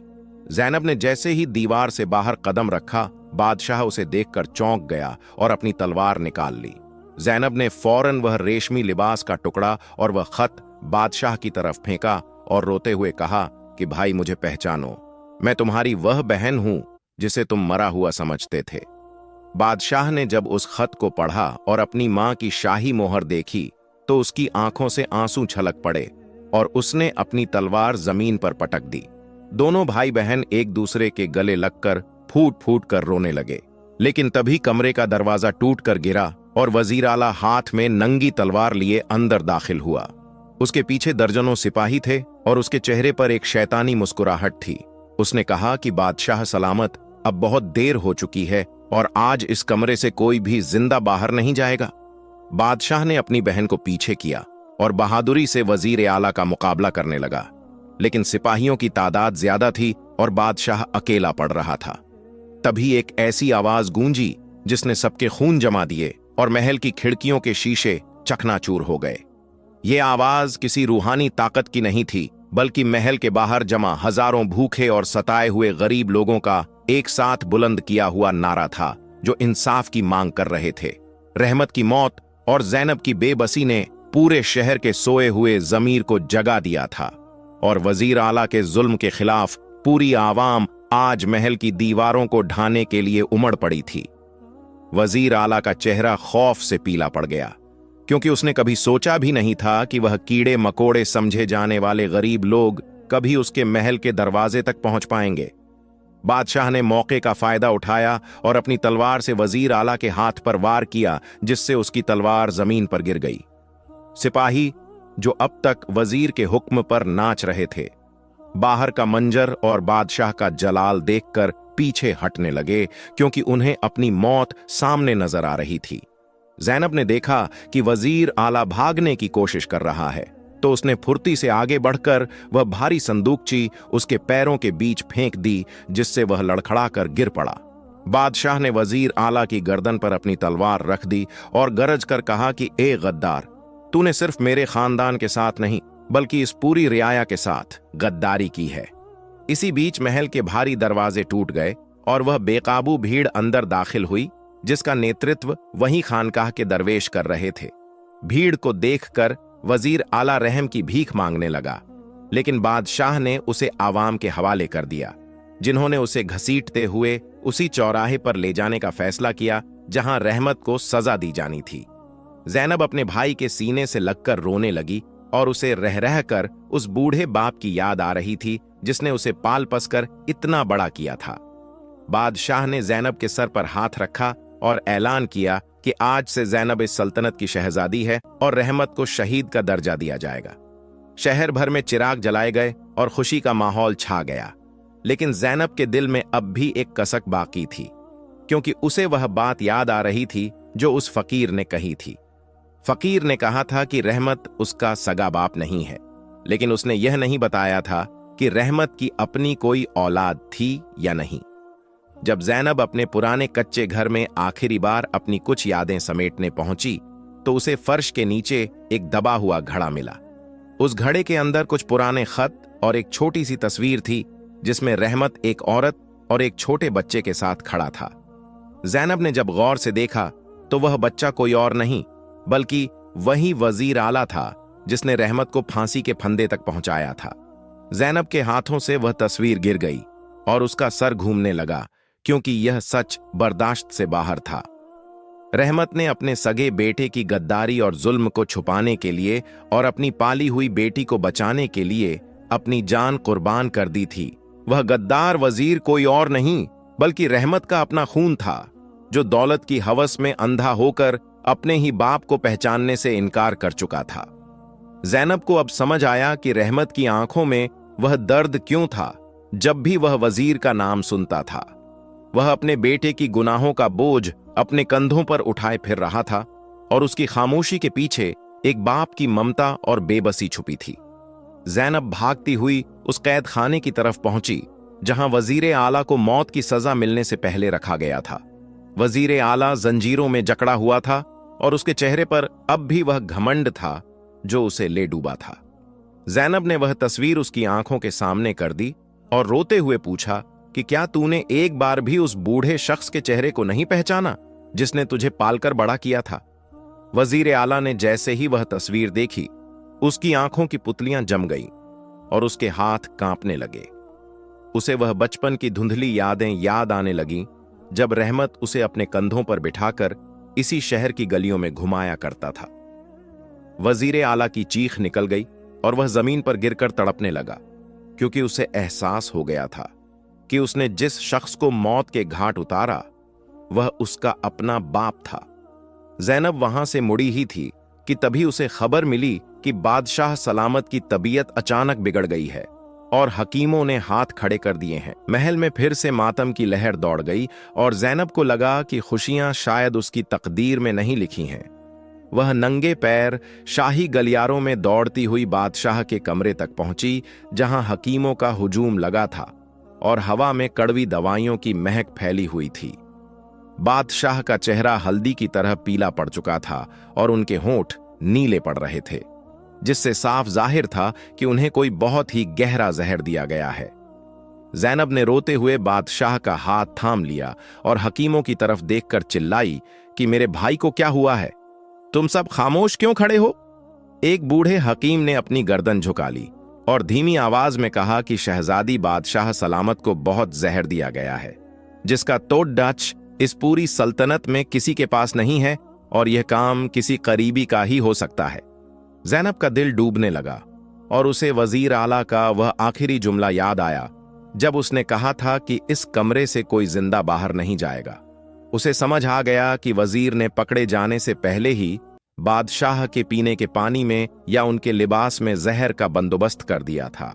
जैनब ने जैसे ही दीवार से बाहर कदम रखा, बादशाह उसे देखकर चौंक गया और अपनी तलवार निकाल ली। जैनब ने फौरन वह रेशमी लिबास का टुकड़ा और वह खत बादशाह की तरफ फेंका और रोते हुए कहा कि भाई, मुझे पहचानो, मैं तुम्हारी वह बहन हूं जिसे तुम मरा हुआ समझते थे। बादशाह ने जब उस खत को पढ़ा और अपनी मां की शाही मोहर देखी तो उसकी आंखों से आंसू छलक पड़े और उसने अपनी तलवार जमीन पर पटक दी। दोनों भाई बहन एक दूसरे के गले लगकर फूट फूट कर रोने लगे, लेकिन तभी कमरे का दरवाजा टूट कर गिरा और वजीर आला हाथ में नंगी तलवार लिए अंदर दाखिल हुआ। उसके पीछे दर्जनों सिपाही थे और उसके चेहरे पर एक शैतानी मुस्कुराहट थी। उसने कहा कि बादशाह सलामत, अब बहुत देर हो चुकी है और आज इस कमरे से कोई भी जिंदा बाहर नहीं जाएगा। बादशाह ने अपनी बहन को पीछे किया और बहादुरी से वजीर आला का मुकाबला करने लगा, लेकिन सिपाहियों की तादाद ज्यादा थी और बादशाह अकेला पड़ रहा था। तभी एक ऐसी आवाज गूंजी जिसने सबके खून जमा दिए और महल की खिड़कियों के शीशे चकनाचूर हो गए। ये आवाज किसी रूहानी ताकत की नहीं थी, बल्कि महल के बाहर जमा हजारों भूखे और सताए हुए गरीब लोगों का एक साथ बुलंद किया हुआ नारा था, जो इंसाफ की मांग कर रहे थे। रहमत की मौत और जैनब की बेबसी ने पूरे शहर के सोए हुए जमीर को जगा दिया था और वजीर आला के जुल्म के खिलाफ पूरी आवाम आज महल की दीवारों को ढाने के लिए उमड़ पड़ी थी। वजीर आला का चेहरा खौफ से पीला पड़ गया, क्योंकि उसने कभी सोचा भी नहीं था कि वह कीड़े मकोड़े समझे जाने वाले गरीब लोग कभी उसके महल के दरवाजे तक पहुंच पाएंगे। बादशाह ने मौके का फायदा उठाया और अपनी तलवार से वजीर आला के हाथ पर वार किया, जिससे उसकी तलवार जमीन पर गिर गई। सिपाही जो अब तक वजीर के हुक्म पर नाच रहे थे, बाहर का मंजर और बादशाह का जलाल देखकर पीछे हटने लगे, क्योंकि उन्हें अपनी मौत सामने नजर आ रही थी। ज़ैनब ने देखा कि वजीर आला भागने की कोशिश कर रहा है, तो उसने फुर्ती से आगे बढ़कर वह भारी संदूकची उसके पैरों के बीच फेंक दी, जिससे वह लड़खड़ाकर गिर पड़ा। बादशाह ने वजीर आला की गर्दन पर अपनी तलवार रख दी और गरज कर कहा कि ए गद्दार, तूने सिर्फ मेरे खानदान के साथ नहीं बल्कि इस पूरी रियाया के साथ गद्दारी की है। इसी बीच महल के भारी दरवाजे टूट गए और वह बेकाबू भीड़ अंदर दाखिल हुई, जिसका नेतृत्व वही खानकाह के दरवेश कर रहे थे। भीड़ को देखकर वजीर आला रहम की भीख मांगने लगा, लेकिन बादशाह ने उसे आवाम के हवाले कर दिया, जिन्होंने उसे घसीटते हुए उसी चौराहे पर ले जाने का फैसला किया जहां रहमत को सजा दी जानी थी। ज़ैनब अपने भाई के सीने से लगकर रोने लगी और उसे रह रह कर उस बूढ़े बाप की याद आ रही थी, जिसने उसे पाल पसकर इतना बड़ा किया था। बादशाह ने ज़ैनब के सर पर हाथ रखा और ऐलान किया कि आज से ज़ैनब इस सल्तनत की शहजादी है और रहमत को शहीद का दर्जा दिया जाएगा। शहर भर में चिराग जलाए गए और खुशी का माहौल छा गया, लेकिन ज़ैनब के दिल में अब भी एक कसक बाकी थी, क्योंकि उसे वह बात याद आ रही थी जो उस फकीर ने कही थी। फकीर ने कहा था कि रहमत उसका सगा बाप नहीं है, लेकिन उसने यह नहीं बताया था कि रहमत की अपनी कोई औलाद थी या नहीं। जब ज़ैनब अपने पुराने कच्चे घर में आखिरी बार अपनी कुछ यादें समेटने पहुंची, तो उसे फर्श के नीचे एक दबा हुआ घड़ा मिला। उस घड़े के अंदर कुछ पुराने खत और एक छोटी सी तस्वीर थी, जिसमें रहमत एक औरत और एक छोटे बच्चे के साथ खड़ा था। ज़ैनब ने जब गौर से देखा तो वह बच्चा कोई और नहीं बल्कि वही वजीर आला था, जिसने रहमत को फांसी के फंदे तक पहुंचाया था। ज़ैनब के हाथों से वह तस्वीर गिर गई और उसका सर घूमने लगा, क्योंकि यह सच बर्दाश्त से बाहर था। रहमत ने अपने सगे बेटे की गद्दारी और जुल्म को छुपाने के लिए और अपनी पाली हुई बेटी को बचाने के लिए अपनी जान कुर्बान कर दी थी। वह गद्दार वजीर कोई और नहीं बल्कि रहमत का अपना खून था, जो दौलत की हवस में अंधा होकर अपने ही बाप को पहचानने से इनकार कर चुका था। ज़ैनब को अब समझ आया कि रहमत की आंखों में वह दर्द क्यों था जब भी वह वजीर का नाम सुनता था। वह अपने बेटे की गुनाहों का बोझ अपने कंधों पर उठाए फिर रहा था और उसकी खामोशी के पीछे एक बाप की ममता और बेबसी छुपी थी। ज़ैनब भागती हुई उस कैद खाने की तरफ पहुंची जहां वजीर आला को मौत की सजा मिलने से पहले रखा गया था। वजीर आला जंजीरों में जकड़ा हुआ था और उसके चेहरे पर अब भी वह घमंड था जो उसे ले डूबा था। ज़ैनब ने वह तस्वीर उसकी आंखों के सामने कर दी और रोते हुए पूछा कि क्या तूने एक बार भी उस बूढ़े शख्स के चेहरे को नहीं पहचाना जिसने तुझे पालकर बड़ा किया था? वजीर आला ने जैसे ही वह तस्वीर देखी, उसकी आंखों की पुतलियां जम गईं और उसके हाथ कांपने लगे। उसे वह बचपन की धुंधली यादें याद आने लगीं, जब रहमत उसे अपने कंधों पर बिठाकर इसी शहर की गलियों में घुमाया करता था। वजीर आला की चीख निकल गई और वह जमीन पर गिरकर तड़पने लगा, क्योंकि उसे एहसास हो गया था कि उसने जिस शख्स को मौत के घाट उतारा वह उसका अपना बाप था। ज़ैनब वहां से मुड़ी ही थी कि तभी उसे खबर मिली कि बादशाह सलामत की तबीयत अचानक बिगड़ गई है और हकीमों ने हाथ खड़े कर दिए हैं। महल में फिर से मातम की लहर दौड़ गई और ज़ैनब को लगा कि खुशियां शायद उसकी तकदीर में नहीं लिखी हैं। वह नंगे पैर शाही गलियारों में दौड़ती हुई बादशाह के कमरे तक पहुंची, जहां हकीमों का हुजूम लगा था और हवा में कड़वी दवाइयों की महक फैली हुई थी। बादशाह का चेहरा हल्दी की तरह पीला पड़ चुका था और उनके होंठ नीले पड़ रहे थे, जिससे साफ जाहिर था कि उन्हें कोई बहुत ही गहरा जहर दिया गया है। ज़ैनब ने रोते हुए बादशाह का हाथ थाम लिया और हकीमों की तरफ देखकर चिल्लाई कि मेरे भाई को क्या हुआ है? तुम सब खामोश क्यों खड़े हो? एक बूढ़े हकीम ने अपनी गर्दन झुका ली और धीमी आवाज में कहा कि शहजादी बादशाह सलामत को बहुत जहर दिया गया है, जिसका तोड़ डच इस पूरी सल्तनत में किसी के पास नहीं है और यह काम किसी करीबी का ही हो सकता है। ज़ैनब का दिल डूबने लगा और उसे वजीर आला का वह आखिरी जुमला याद आया जब उसने कहा था कि इस कमरे से कोई जिंदा बाहर नहीं जाएगा। उसे समझ आ गया कि वजीर ने पकड़े जाने से पहले ही बादशाह के पीने के पानी में या उनके लिबास में जहर का बंदोबस्त कर दिया था।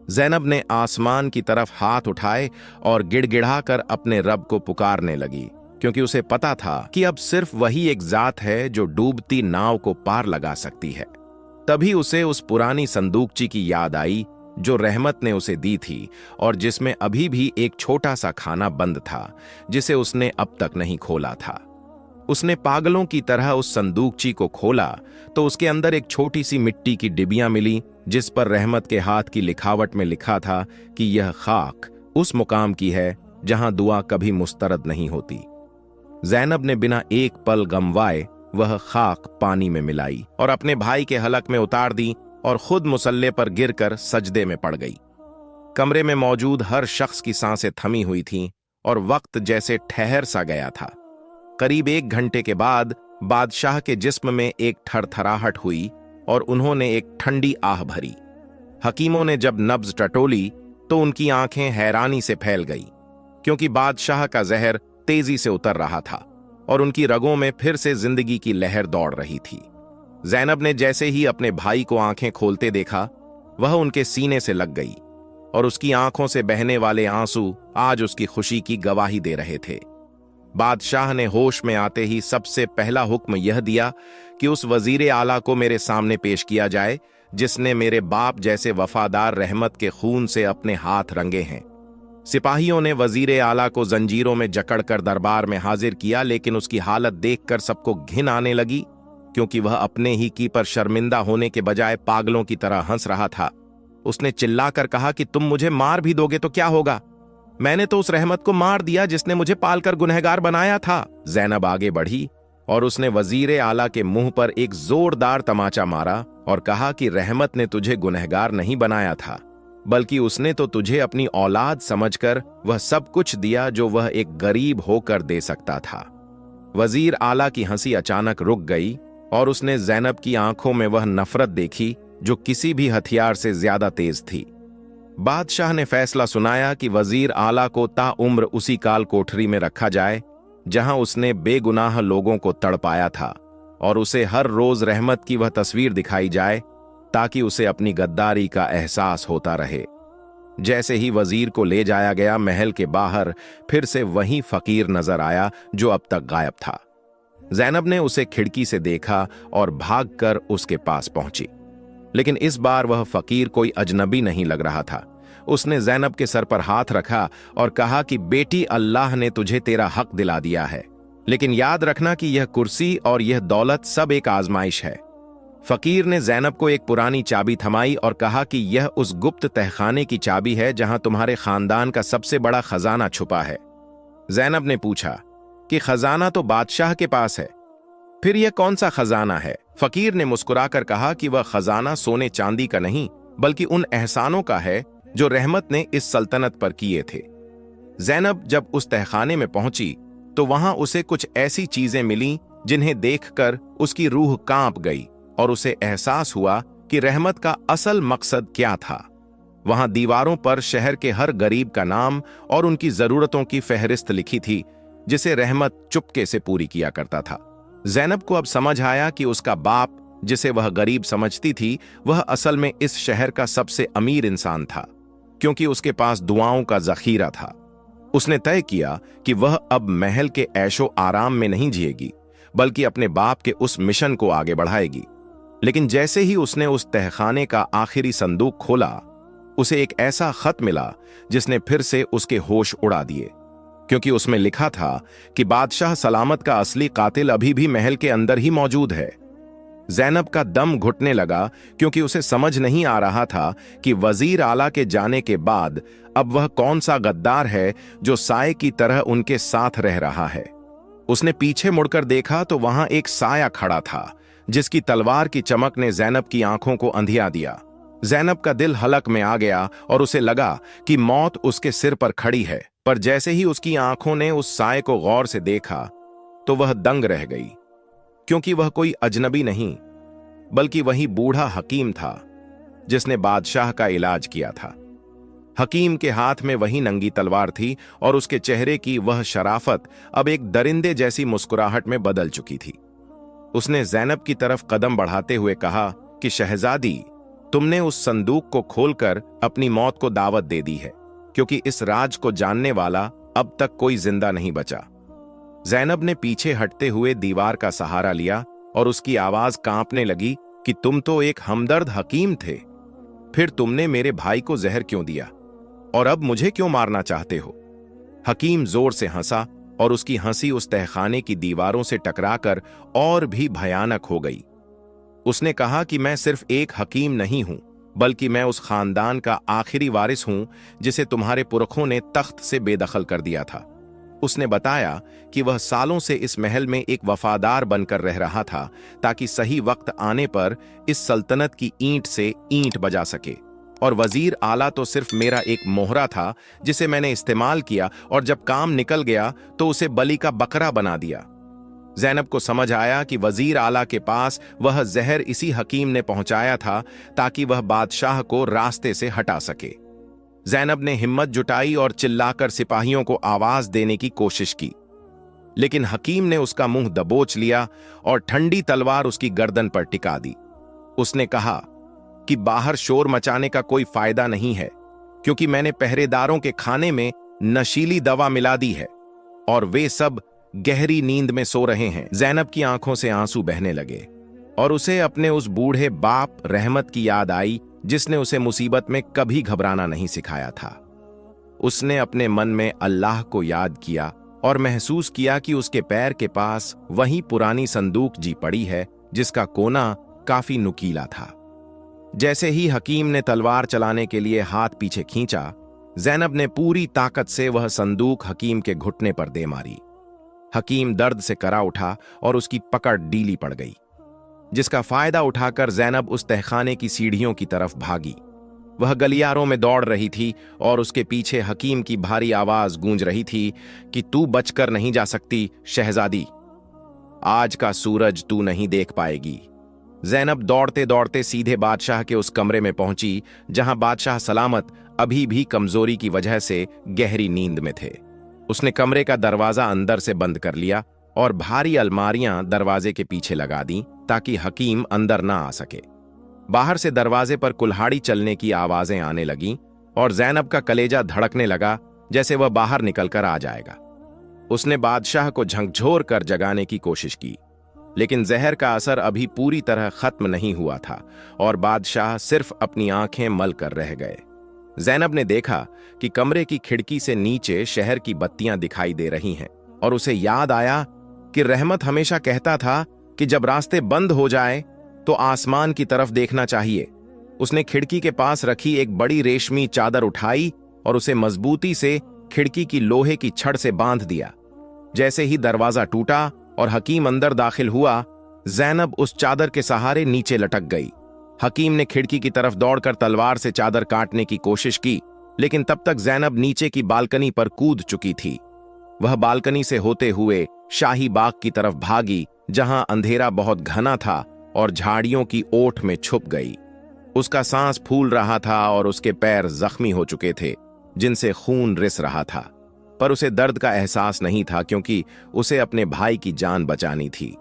ज़ैनब ने आसमान की तरफ हाथ उठाए और गिड़गिड़ाकर अपने रब को पुकारने लगी, क्योंकि उसे पता था कि अब सिर्फ वही एक जात है जो डूबती नाव को पार लगा सकती है। तभी उसे उस पुरानी संदूकची की याद आई जो रहमत ने उसे दी थी और जिसमें अभी भी एक छोटा सा खाना बंद था, जिसे उसने अब तक नहीं खोला था। उसने पागलों की तरह उस संदूकची को खोला तो उसके अंदर एक छोटी सी मिट्टी की डिबियां मिली, जिस पर रहमत के हाथ की लिखावट में लिखा था कि यह खाक उस मुकाम की है जहां दुआ कभी मुस्तरद नहीं होती। ज़ैनब ने बिना एक पल गमवाए वह खाक पानी में मिलाई और अपने भाई के हलक में उतार दी और खुद मुसल्ले पर गिरकर सजदे में पड़ गई। कमरे में मौजूद हर शख्स की सांसें थमी हुई थीं और वक्त जैसे ठहर सा गया था। करीब 1 घंटे के बाद बादशाह के जिस्म में एक थरथराहट हुई और उन्होंने एक ठंडी आह भरी। हकीमों ने जब नब्ज टटोली तो उनकी आंखें हैरानी से फैल गई, क्योंकि बादशाह का जहर तेजी से उतर रहा था और उनकी रगों में फिर से जिंदगी की लहर दौड़ रही थी। ज़ैनब ने जैसे ही अपने भाई को आंखें खोलते देखा, वह उनके सीने से लग गई और उसकी आंखों से बहने वाले आंसू आज उसकी खुशी की गवाही दे रहे थे। बादशाह ने होश में आते ही सबसे पहला हुक्म यह दिया कि उस वजीर आला को मेरे सामने पेश किया जाए जिसने मेरे बाप जैसे वफादार रहमत के खून से अपने हाथ रंगे हैं। सिपाहियों ने वजीर आला को जंजीरों में जकड़कर दरबार में हाजिर किया, लेकिन उसकी हालत देखकर सबको घिन आने लगी, क्योंकि वह अपने ही की पर शर्मिंदा होने के बजाय पागलों की तरह हंस रहा था। उसने चिल्लाकर कहा कि तुम मुझे मार भी दोगे तो क्या होगा? मैंने तो उस रहमत को मार दिया जिसने मुझे पालकर गुनहगार बनाया था। ज़ैनब आगे बढ़ी और उसने वजीर आला के मुंह पर एक जोरदार तमाचा मारा और कहा कि रहमत ने तुझे गुनहगार नहीं बनाया था, बल्कि उसने तो तुझे अपनी औलाद समझकर वह सब कुछ दिया जो वह एक गरीब होकर दे सकता था। वजीर आला की हंसी अचानक रुक गई और उसने ज़ैनब की आंखों में वह नफरत देखी जो किसी भी हथियार से ज्यादा तेज थी। बादशाह ने फैसला सुनाया कि वजीर आला को ताउम्र उसी काल कोठरी में रखा जाए जहां उसने बेगुनाह लोगों को तड़पाया था, और उसे हर रोज रहमत की वह तस्वीर दिखाई जाए ताकि उसे अपनी गद्दारी का एहसास होता रहे। जैसे ही वजीर को ले जाया गया, महल के बाहर फिर से वही फकीर नजर आया जो अब तक गायब था। ज़ैनब ने उसे खिड़की से देखा और भागकर उसके पास पहुंची, लेकिन इस बार वह फकीर कोई अजनबी नहीं लग रहा था। उसने ज़ैनब के सर पर हाथ रखा और कहा कि बेटी, अल्लाह ने तुझे तेरा हक दिला दिया है, लेकिन याद रखना कि यह कुर्सी और यह दौलत सब एक आजमाइश है। फकीर ने ज़ैनब को एक पुरानी चाबी थमाई और कहा कि यह उस गुप्त तहखाने की चाबी है जहां तुम्हारे खानदान का सबसे बड़ा खजाना छुपा है। ज़ैनब ने पूछा कि खजाना तो बादशाह के पास है, फिर यह कौन सा खजाना है? फकीर ने मुस्कुराकर कहा कि वह खजाना सोने चांदी का नहीं, बल्कि उन एहसानों का है जो रहमत ने इस सल्तनत पर किए थे। ज़ैनब जब उस तहखाने में पहुंची तो वहां उसे कुछ ऐसी चीजें मिलीं जिन्हें देखकर उसकी रूह कांप गई और उसे एहसास हुआ कि रहमत का असल मकसद क्या था। वहां दीवारों पर शहर के हर गरीब का नाम और उनकी जरूरतों की फहरिस्त लिखी थी, जिसे रहमत चुपके से पूरी किया करता था। ज़ैनब को अब समझ आया कि उसका बाप, जिसे वह गरीब समझती थी, वह असल में इस शहर का सबसे अमीर इंसान था, क्योंकि उसके पास दुआओं का जखीरा था। उसने तय किया कि वह अब महल के ऐशो आराम में नहीं जिएगी, बल्कि अपने बाप के उस मिशन को आगे बढ़ाएगी। लेकिन जैसे ही उसने उस तहखाने का आखिरी संदूक खोला, उसे एक ऐसा खत मिला जिसने फिर से उसके होश उड़ा दिए, क्योंकि उसमें लिखा था कि बादशाह सलामत का असली कातिल अभी भी महल के अंदर ही मौजूद है। ज़ैनब का दम घुटने लगा, क्योंकि उसे समझ नहीं आ रहा था कि वजीर आला के जाने के बाद अब वह कौन सा गद्दार है जो साए की तरह उनके साथ रह रहा है। उसने पीछे मुड़कर देखा तो वहां एक साया खड़ा था, जिसकी तलवार की चमक ने ज़ैनब की आंखों को अंधिया दिया। ज़ैनब का दिल हलक में आ गया और उसे लगा कि मौत उसके सिर पर खड़ी है, पर जैसे ही उसकी आंखों ने उस साए को गौर से देखा तो वह दंग रह गई, क्योंकि वह कोई अजनबी नहीं, बल्कि वही बूढ़ा हकीम था जिसने बादशाह का इलाज किया था। हकीम के हाथ में वही नंगी तलवार थी और उसके चेहरे की वह शराफत अब एक दरिंदे जैसी मुस्कुराहट में बदल चुकी थी। उसने ज़ैनब की तरफ कदम बढ़ाते हुए कहा कि शहजादी, तुमने उस संदूक को खोलकर अपनी मौत को दावत दे दी है, क्योंकि इस राज को जानने वाला अब तक कोई जिंदा नहीं बचा। ज़ैनब ने पीछे हटते हुए दीवार का सहारा लिया और उसकी आवाज कांपने लगी कि तुम तो एक हमदर्द हकीम थे, फिर तुमने मेरे भाई को जहर क्यों दिया और अब मुझे क्यों मारना चाहते हो? हकीम जोर से हंसा और उसकी हंसी उस तहखाने की दीवारों से टकराकर और भी भयानक हो गई। उसने कहा कि मैं सिर्फ एक हकीम नहीं हूं, बल्कि मैं उस खानदान का आखिरी वारिस हूं जिसे तुम्हारे पुरखों ने तख्त से बेदखल कर दिया था। उसने बताया कि वह सालों से इस महल में एक वफादार बनकर रह रहा था ताकि सही वक्त आने पर इस सल्तनत की ईंट से ईंट बजा सके, और वजीर आला तो सिर्फ मेरा एक मोहरा था जिसे मैंने इस्तेमाल किया और जब काम निकल गया तो उसे बलि का बकरा बना दिया। ज़ैनब को समझ आया कि वजीर आला के पास वह जहर इसी हकीम ने पहुंचाया था ताकि वह बादशाह को रास्ते से हटा सके। ज़ैनब ने हिम्मत जुटाई और चिल्लाकर सिपाहियों को आवाज देने की कोशिश की, लेकिन हकीम ने उसका मुंह दबोच लिया और ठंडी तलवार उसकी गर्दन पर टिका दी। उसने कहा कि बाहर शोर मचाने का कोई फायदा नहीं है, क्योंकि मैंने पहरेदारों के खाने में नशीली दवा मिला दी है और वे सब गहरी नींद में सो रहे हैं। ज़ैनब की आंखों से आंसू बहने लगे और उसे अपने उस बूढ़े बाप रहमत की याद आई जिसने उसे मुसीबत में कभी घबराना नहीं सिखाया था। उसने अपने मन में अल्लाह को याद किया और महसूस किया कि उसके पैर के पास वही पुरानी संदूक जी पड़ी है जिसका कोना काफी नुकीला था। जैसे ही हकीम ने तलवार चलाने के लिए हाथ पीछे खींचा, ज़ैनब ने पूरी ताकत से वह संदूक हकीम के घुटने पर दे मारी। हकीम दर्द से करा उठा और उसकी पकड़ ढीली पड़ गई, जिसका फायदा उठाकर ज़ैनब उस तहखाने की सीढ़ियों की तरफ भागी। वह गलियारों में दौड़ रही थी और उसके पीछे हकीम की भारी आवाज गूंज रही थी कि तू बचकर नहीं जा सकती शहजादी, आज का सूरज तू नहीं देख पाएगी। ज़ैनब दौड़ते दौड़ते सीधे बादशाह के उस कमरे में पहुंची जहां बादशाह सलामत अभी भी कमजोरी की वजह से गहरी नींद में थे। उसने कमरे का दरवाजा अंदर से बंद कर लिया और भारी अलमारियां दरवाजे के पीछे लगा दी ताकि हकीम अंदर ना आ सके। बाहर से दरवाजे पर कुल्हाड़ी चलने की आवाजें आने लगीं और ज़ैनब का कलेजा धड़कने लगा जैसे वह बाहर निकलकर आ जाएगा। उसने बादशाह को झकझोर कर जगाने की कोशिश की, लेकिन जहर का असर अभी पूरी तरह खत्म नहीं हुआ था और बादशाह सिर्फ अपनी आंखें मल कर रह गए। ज़ैनब ने देखा कि कमरे की खिड़की से नीचे शहर की बत्तियां दिखाई दे रही हैं और उसे याद आया कि रहमत हमेशा कहता था कि जब रास्ते बंद हो जाए तो आसमान की तरफ देखना चाहिए। उसने खिड़की के पास रखी एक बड़ी रेशमी चादर उठाई और उसे मजबूती से खिड़की की लोहे की छड़ से बांध दिया। जैसे ही दरवाजा टूटा और हकीम अंदर दाखिल हुआ, ज़ैनब उस चादर के सहारे नीचे लटक गई। हकीम ने खिड़की की तरफ दौड़कर तलवार से चादर काटने की कोशिश की, लेकिन तब तक ज़ैनब नीचे की बालकनी पर कूद चुकी थी। वह बालकनी से होते हुए शाही बाग की तरफ भागी, जहां अंधेरा बहुत घना था और झाड़ियों की ओट में छुप गई। उसका सांस फूल रहा था और उसके पैर जख्मी हो चुके थे जिनसे खून रिस रहा था, पर उसे दर्द का एहसास नहीं था क्योंकि उसे अपने भाई की जान बचानी थी।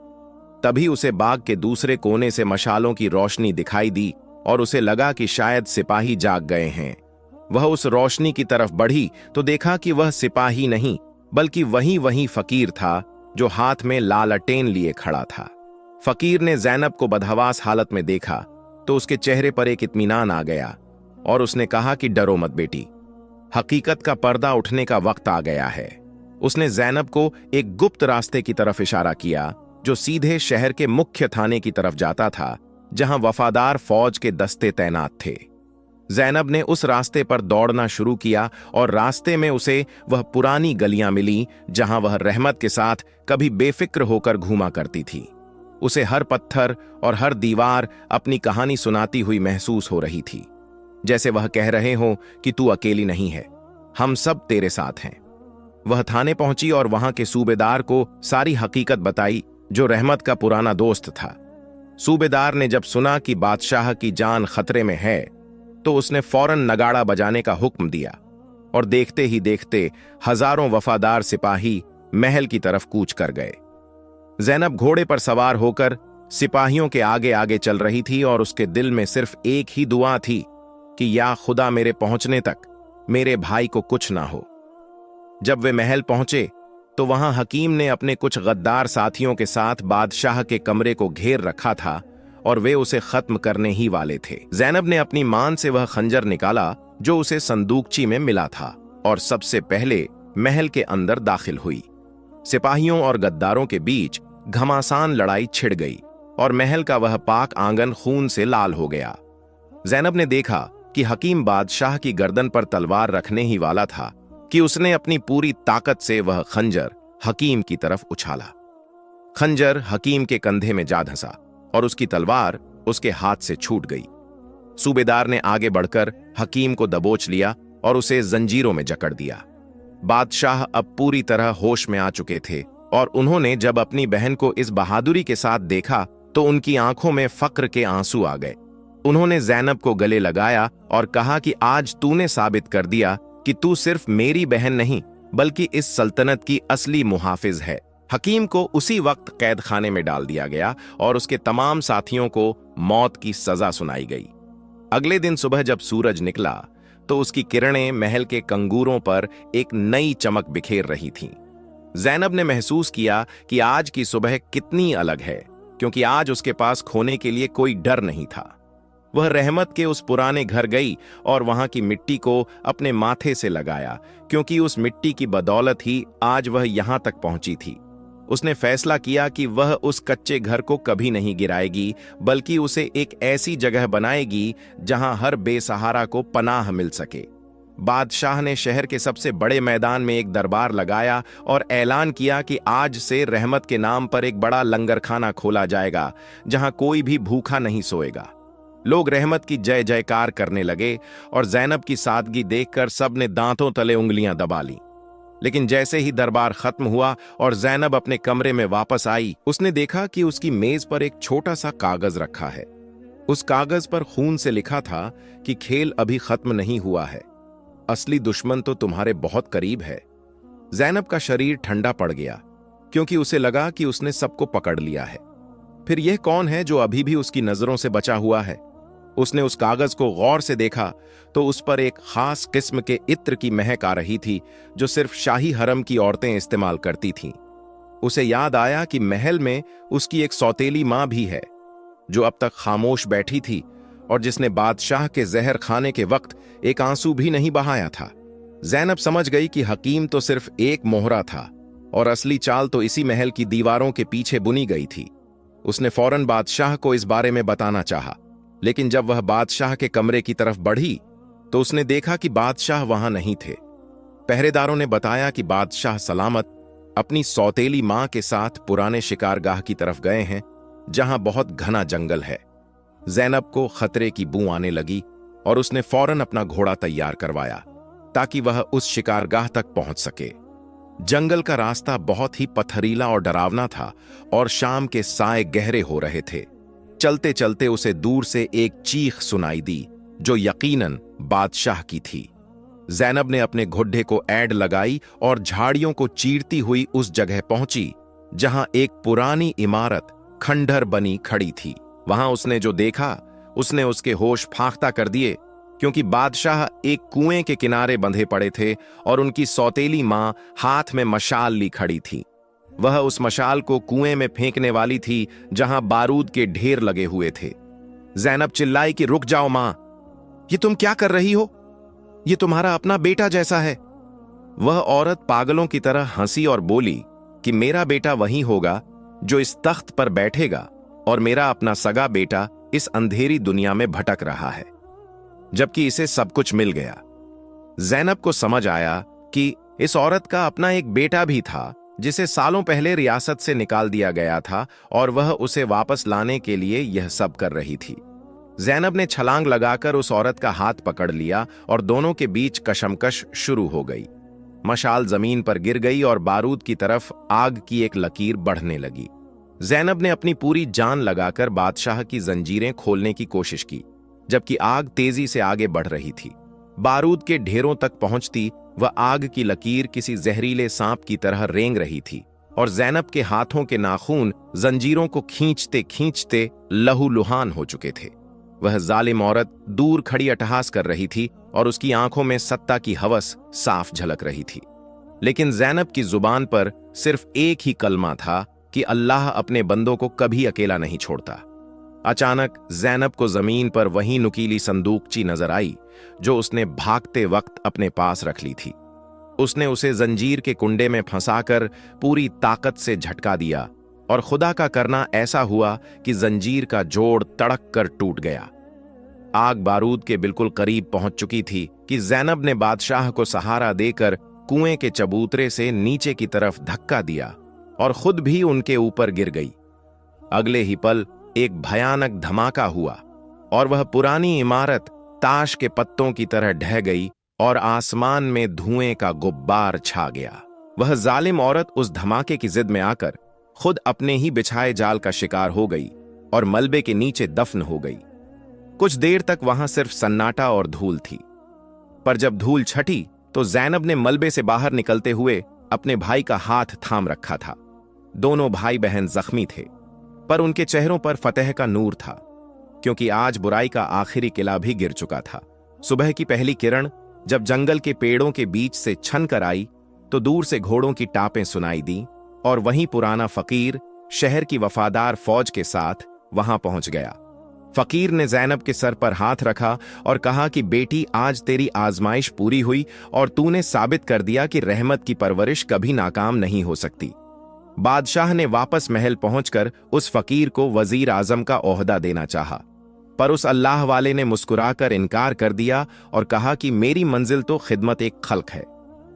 तभी उसे बाग के दूसरे कोने से मशालों की रोशनी दिखाई दी और उसे लगा कि शायद सिपाही जाग गए हैं। वह उस रोशनी की तरफ बढ़ी तो देखा कि वह सिपाही नहीं बल्कि वही फकीर था जो हाथ में लालटेन लिए खड़ा था। फकीर ने ज़ैनब को बदहवास हालत में देखा तो उसके चेहरे पर एक इत्मीनान आ गया और उसने कहा कि डरो मत बेटी, हकीकत का पर्दा उठने का वक्त आ गया है। उसने ज़ैनब को एक गुप्त रास्ते की तरफ इशारा किया जो सीधे शहर के मुख्य थाने की तरफ जाता था, जहां वफादार फौज के दस्ते तैनात थे। ज़ैनब ने उस रास्ते पर दौड़ना शुरू किया और रास्ते में उसे वह पुरानी गलियां मिली जहां वह रहमत के साथ कभी बेफिक्र होकर घूमा करती थी। उसे हर पत्थर और हर दीवार अपनी कहानी सुनाती हुई महसूस हो रही थी, जैसे वह कह रहे हो कि तू अकेली नहीं है, हम सब तेरे साथ हैं। वह थाने पहुंची और वहां के सूबेदार को सारी हकीकत बताई, जो रहमत का पुराना दोस्त था। सूबेदार ने जब सुना कि बादशाह की जान खतरे में है तो उसने फौरन नगाड़ा बजाने का हुक्म दिया और देखते ही देखते हजारों वफादार सिपाही महल की तरफ कूच कर गए। ज़ैनब घोड़े पर सवार होकर सिपाहियों के आगे आगे चल रही थी और उसके दिल में सिर्फ एक ही दुआ थी कि या खुदा मेरे पहुंचने तक मेरे भाई को कुछ ना हो। जब वे महल पहुंचे तो वहां हकीम ने अपने कुछ गद्दार साथियों के साथ बादशाह के कमरे को घेर रखा था और वे उसे खत्म करने ही वाले थे। ज़ैनब ने अपनी मान से वह खंजर निकाला जो उसे संदूकची में मिला था और सबसे पहले महल के अंदर दाखिल हुई। सिपाहियों और गद्दारों के बीच घमासान लड़ाई छिड़ गई और महल का वह पाक आंगन खून से लाल हो गया। ज़ैनब ने देखा कि हकीम बादशाह की गर्दन पर तलवार रखने ही वाला था कि उसने अपनी पूरी ताकत से वह खंजर हकीम की तरफ उछाला। खंजर हकीम के कंधे में जा धंसा और उसकी तलवार उसके हाथ से छूट गई। सूबेदार ने आगे बढ़कर हकीम को दबोच लिया और उसे जंजीरों में जकड़ दिया। बादशाह अब पूरी तरह होश में आ चुके थे और उन्होंने जब अपनी बहन को इस बहादुरी के साथ देखा तो उनकी आंखों में फक्र के आंसू आ गए। उन्होंने ज़ैनब को गले लगाया और कहा कि आज तूने साबित कर दिया कि तू सिर्फ मेरी बहन नहीं बल्कि इस सल्तनत की असली मुहाफिज है। हकीम को उसी वक्त कैद खाने में डाल दिया गया और उसके तमाम साथियों को मौत की सजा सुनाई गई। अगले दिन सुबह जब सूरज निकला तो उसकी किरणें महल के कंगूरों पर एक नई चमक बिखेर रही थीं। ज़ैनब ने महसूस किया कि आज की सुबह कितनी अलग है, क्योंकि आज उसके पास खोने के लिए कोई डर नहीं था। वह रहमत के उस पुराने घर गई और वहां की मिट्टी को अपने माथे से लगाया, क्योंकि उस मिट्टी की बदौलत ही आज वह यहां तक पहुंची थी। उसने फैसला किया कि वह उस कच्चे घर को कभी नहीं गिराएगी, बल्कि उसे एक ऐसी जगह बनाएगी जहां हर बेसहारा को पनाह मिल सके। बादशाह ने शहर के सबसे बड़े मैदान में एक दरबार लगाया और ऐलान किया कि आज से रहमत के नाम पर एक बड़ा लंगरखाना खोला जाएगा, जहां कोई भी भूखा नहीं सोएगा। लोग रहमत की जय जयकार करने लगे और ज़ैनब की सादगी देखकर सबने दांतों तले उंगलियां दबा लीं। लेकिन जैसे ही दरबार खत्म हुआ और ज़ैनब अपने कमरे में वापस आई, उसने देखा कि उसकी मेज पर एक छोटा सा कागज रखा है। उस कागज पर खून से लिखा था कि खेल अभी खत्म नहीं हुआ है, असली दुश्मन तो तुम्हारे बहुत करीब है। ज़ैनब का शरीर ठंडा पड़ गया, क्योंकि उसे लगा कि उसने सबको पकड़ लिया है। फिर यह कौन है जो अभी भी उसकी नजरों से बचा हुआ है? उसने उस कागज को गौर से देखा तो उस पर एक खास किस्म के इत्र की महक आ रही थी, जो सिर्फ शाही हरम की औरतें इस्तेमाल करती थीं। उसे याद आया कि महल में उसकी एक सौतेली मां भी है, जो अब तक खामोश बैठी थी और जिसने बादशाह के जहर खाने के वक्त एक आंसू भी नहीं बहाया था। ज़ैनब समझ गई कि हकीम तो सिर्फ एक मोहरा था और असली चाल तो इसी महल की दीवारों के पीछे बुनी गई थी। उसने फौरन बादशाह को इस बारे में बताना चाहा, लेकिन जब वह बादशाह के कमरे की तरफ बढ़ी तो उसने देखा कि बादशाह वहां नहीं थे। पहरेदारों ने बताया कि बादशाह सलामत अपनी सौतेली मां के साथ पुराने शिकारगाह की तरफ गए हैं, जहां बहुत घना जंगल है। ज़ैनब को खतरे की बू आने लगी और उसने फौरन अपना घोड़ा तैयार करवाया ताकि वह उस शिकारगाह तक पहुंच सके। जंगल का रास्ता बहुत ही पथरीला और डरावना था और शाम के साए गहरे हो रहे थे। चलते चलते उसे दूर से एक चीख सुनाई दी, जो यकीनन बादशाह की थी। ज़ैनब ने अपने घुड्डे को ऐड लगाई और झाड़ियों को चीरती हुई उस जगह पहुंची जहां एक पुरानी इमारत खंडहर बनी खड़ी थी। वहां उसने जो देखा उसने उसके होश फाख्ता कर दिए, क्योंकि बादशाह एक कुएं के किनारे बंधे पड़े थे और उनकी सौतेली मां हाथ में मशाल ली खड़ी थी। वह उस मशाल को कुएं में फेंकने वाली थी जहां बारूद के ढेर लगे हुए थे। ज़ैनब चिल्लाई कि रुक जाओ मां, ये तुम क्या कर रही हो? ये तुम्हारा अपना बेटा जैसा है। वह औरत पागलों की तरह हंसी और बोली कि मेरा बेटा वही होगा जो इस तख्त पर बैठेगा और मेरा अपना सगा बेटा इस अंधेरी दुनिया में भटक रहा है, जबकि इसे सब कुछ मिल गया। ज़ैनब को समझ आया कि इस औरत का अपना एक बेटा भी था जिसे सालों पहले रियासत से निकाल दिया गया था और वह उसे वापस लाने के लिए यह सब कर रही थी। ज़ैनब ने छलांग लगाकर उस औरत का हाथ पकड़ लिया और दोनों के बीच कशमकश शुरू हो गई। मशाल जमीन पर गिर गई और बारूद की तरफ आग की एक लकीर बढ़ने लगी। ज़ैनब ने अपनी पूरी जान लगाकर बादशाह की जंजीरें खोलने की कोशिश की, जबकि आग तेजी से आगे बढ़ रही थी। बारूद के ढेरों तक पहुंचती वह आग की लकीर किसी जहरीले सांप की तरह रेंग रही थी और ज़ैनब के हाथों के नाखून जंजीरों को खींचते खींचते लहूलुहान हो चुके थे। वह जालिम औरत दूर खड़ी अट्टहास कर रही थी और उसकी आंखों में सत्ता की हवस साफ झलक रही थी। लेकिन ज़ैनब की जुबान पर सिर्फ एक ही कलमा था कि अल्लाह अपने बंदों को कभी अकेला नहीं छोड़ता। अचानक ज़ैनब को जमीन पर वही नुकीली संदूकची नजर आई जो उसने भागते वक्त अपने पास रख ली थी। उसने उसे जंजीर के कुंडे में फंसाकर पूरी ताकत से झटका दिया और खुदा का करना ऐसा हुआ कि जंजीर का जोड़ तड़क कर टूट गया। आग बारूद के बिल्कुल करीब पहुंच चुकी थी कि ज़ैनब ने बादशाह को सहारा देकर कुएं के चबूतरे से नीचे की तरफ धक्का दिया और खुद भी उनके ऊपर गिर गई। अगले ही पल एक भयानक धमाका हुआ और वह पुरानी इमारत ताश के पत्तों की तरह ढह गई और आसमान में धुएं का गुब्बार छा गया। वह जालिम औरत उस धमाके की जिद में आकर खुद अपने ही बिछाए जाल का शिकार हो गई और मलबे के नीचे दफन हो गई। कुछ देर तक वहां सिर्फ सन्नाटा और धूल थी, पर जब धूल छटी तो ज़ैनब ने मलबे से बाहर निकलते हुए अपने भाई का हाथ थाम रखा था। दोनों भाई बहन जख्मी थे, पर उनके चेहरों पर फतेह का नूर था, क्योंकि आज बुराई का आखिरी किला भी गिर चुका था। सुबह की पहली किरण जब जंगल के पेड़ों के बीच से छन कर आई तो दूर से घोड़ों की टापें सुनाई दी और वहीं पुराना फकीर शहर की वफादार फौज के साथ वहां पहुंच गया। फकीर ने ज़ैनब के सर पर हाथ रखा और कहा कि बेटी, आज तेरी आजमाइश पूरी हुई और तूने साबित कर दिया कि रहमत की परवरिश कभी नाकाम नहीं हो सकती। बादशाह ने वापस महल पहुंचकर उस फकीर को वजीर आजम का ओहदा देना चाहा, पर उस अल्लाह वाले ने मुस्कुराकर इनकार कर दिया और कहा कि मेरी मंजिल तो खिदमत एक खल्क है।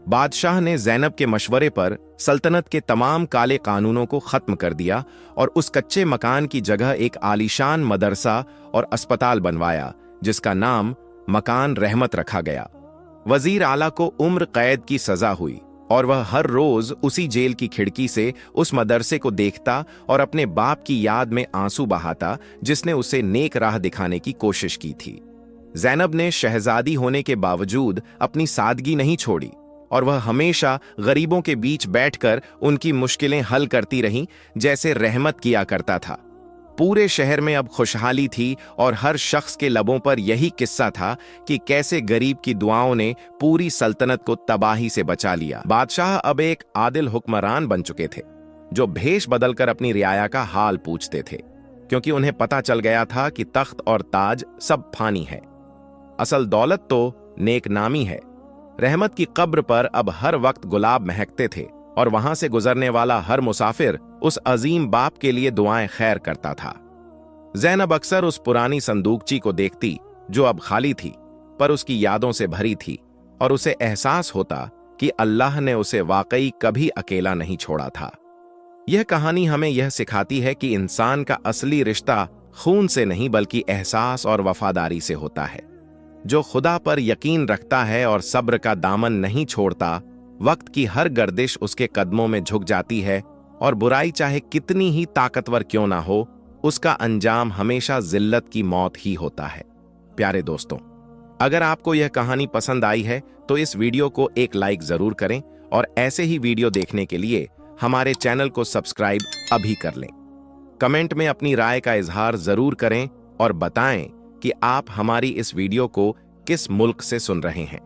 बादशाह ने ज़ैनब के मशवरे पर सल्तनत के तमाम काले कानूनों को खत्म कर दिया और उस कच्चे मकान की जगह एक आलीशान मदरसा और अस्पताल बनवाया, जिसका नाम मकान रहमत रखा गया। वजीर आला को उम्र कैद की सजा हुई और वह हर रोज उसी जेल की खिड़की से उस मदरसे को देखता और अपने बाप की याद में आंसू बहाता, जिसने उसे नेक राह दिखाने की कोशिश की थी। ज़ैनब ने शहजादी होने के बावजूद अपनी सादगी नहीं छोड़ी और वह हमेशा गरीबों के बीच बैठकर उनकी मुश्किलें हल करती रहीं, जैसे रहमत किया करता था। पूरे शहर में अब खुशहाली थी और हर शख्स के लबों पर यही किस्सा था कि कैसे गरीब की दुआओं ने पूरी सल्तनत को तबाही से बचा लिया। बादशाह अब एक आदिल हुक्मरान बन चुके थे, जो भेष बदलकर अपनी रियाया का हाल पूछते थे, क्योंकि उन्हें पता चल गया था कि तख्त और ताज सब फानी है, असल दौलत तो नेक नामी है। रहमत की कब्र पर अब हर वक्त गुलाब महकते थे और वहां से गुजरने वाला हर मुसाफिर उस अजीम बाप के लिए दुआएं खैर करता था। ज़ैनब अक्सर उस पुरानी संदूकची को देखती जो अब खाली थी, पर उसकी यादों से भरी थी, और उसे एहसास होता कि अल्लाह ने उसे वाकई कभी अकेला नहीं छोड़ा था। यह कहानी हमें यह सिखाती है कि इंसान का असली रिश्ता खून से नहीं बल्कि एहसास और वफादारी से होता है। जो खुदा पर यकीन रखता है और सब्र का दामन नहीं छोड़ता, वक्त की हर गर्दिश उसके कदमों में झुक जाती है और बुराई चाहे कितनी ही ताकतवर क्यों ना हो, उसका अंजाम हमेशा जिल्लत की मौत ही होता है। प्यारे दोस्तों, अगर आपको यह कहानी पसंद आई है तो इस वीडियो को एक लाइक जरूर करें और ऐसे ही वीडियो देखने के लिए हमारे चैनल को सब्सक्राइब अभी कर लें। कमेंट में अपनी राय का इजहार जरूर करें और बताएं कि आप हमारी इस वीडियो को किस मुल्क से सुन रहे हैं।